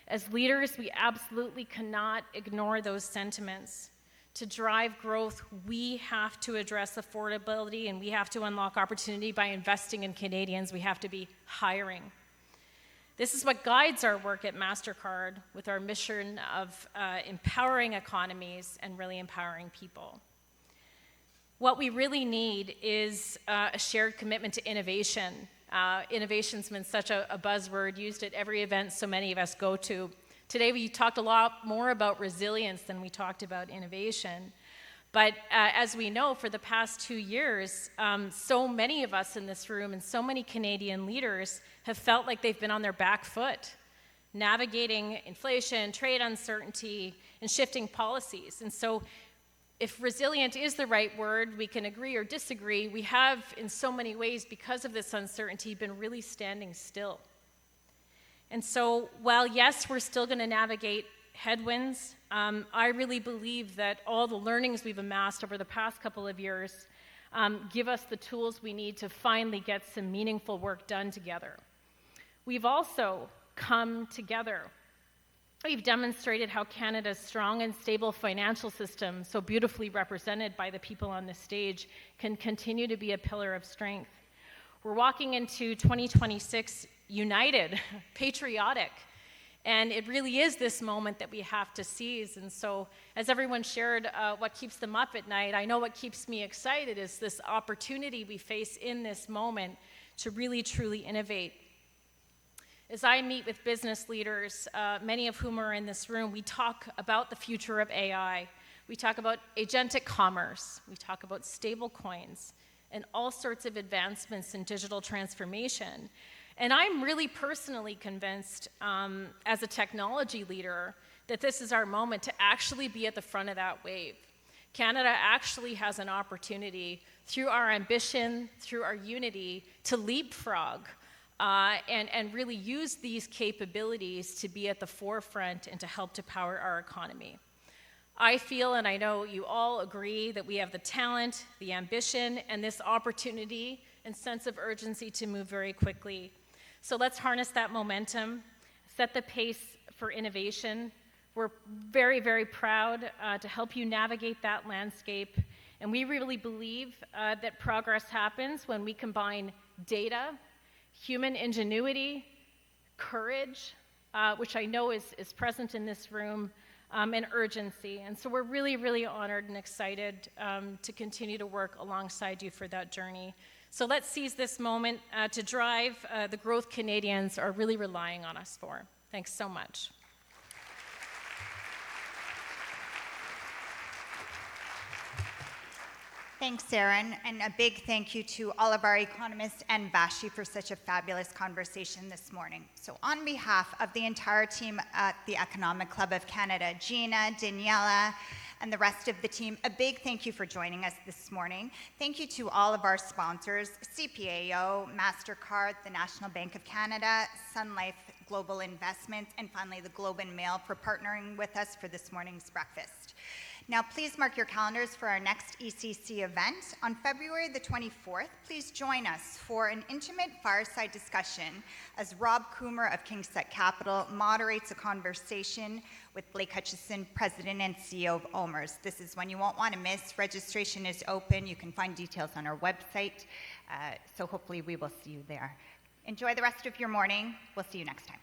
As leaders, we absolutely cannot ignore those sentiments. To drive growth, we have to address affordability, and we have to unlock opportunity by investing in Canadians. We have to be hiring. This is what guides our work at MasterCard with our mission of empowering economies and really empowering people. What we really need is a shared commitment to innovation. Innovation's been such a buzzword used at every event so many of us go to. Today we talked a lot more about resilience than we talked about innovation. But as we know, for the past 2 years, so many of us in this room and so many Canadian leaders have felt like they've been on their back foot, navigating inflation, trade uncertainty, and shifting policies. And so if resilient is the right word, we can agree or disagree. We have, in so many ways, because of this uncertainty, been really standing still. And so while, yes, we're still going to navigate headwinds, I really believe that all the learnings we've amassed over the past couple of years give us the tools we need to finally get some meaningful work done together. We've also come together. We've demonstrated how Canada's strong and stable financial system, so beautifully represented by the people on this stage, can continue to be a pillar of strength. We're walking into 2026 united, patriotic, and it really is this moment that we have to seize. And so, as everyone shared what keeps them up at night, I know what keeps me excited is this opportunity we face in this moment to really, truly innovate. As I meet with business leaders, many of whom are in this room, we talk about the future of AI. We talk about agentic commerce. We talk about stable coins and all sorts of advancements in digital transformation. And I'm really personally convinced, as a technology leader, that this is our moment to actually be at the front of that wave. Canada actually has an opportunity, through our ambition, through our unity, to leapfrog and really use these capabilities to be at the forefront and to help to power our economy. I feel, and I know you all agree, that we have the talent, the ambition, and this opportunity and sense of urgency to move very quickly. So let's harness that momentum, set the pace for innovation. We're very, very proud to help you navigate that landscape. And we really believe that progress happens when we combine data, human ingenuity, courage, which I know is present in this room, and urgency. And so we're really, really honored and excited to continue to work alongside you for that journey. So let's seize this moment to drive the growth Canadians are really relying on us for. Thanks so much. Thanks, Erin, and a big thank you to all of our economists and Vashi for such a fabulous conversation this morning. So on behalf of the entire team at the Economic Club of Canada, Gina, Daniela, and the rest of the team, a big thank you for joining us this morning. Thank you to all of our sponsors, CPAO, MasterCard, the National Bank of Canada, Sun Life Global Investments, and finally the Globe and Mail for partnering with us for this morning's breakfast. Now, please mark your calendars for our next ECC event. On February the 24th, please join us for an intimate fireside discussion as Rob Coomer of Kingset Capital moderates a conversation with Blake Hutchison, President and CEO of OMERS. This is one you won't want to miss. Registration is open. You can find details on our website. So hopefully we will see you there. Enjoy the rest of your morning. We'll see you next time.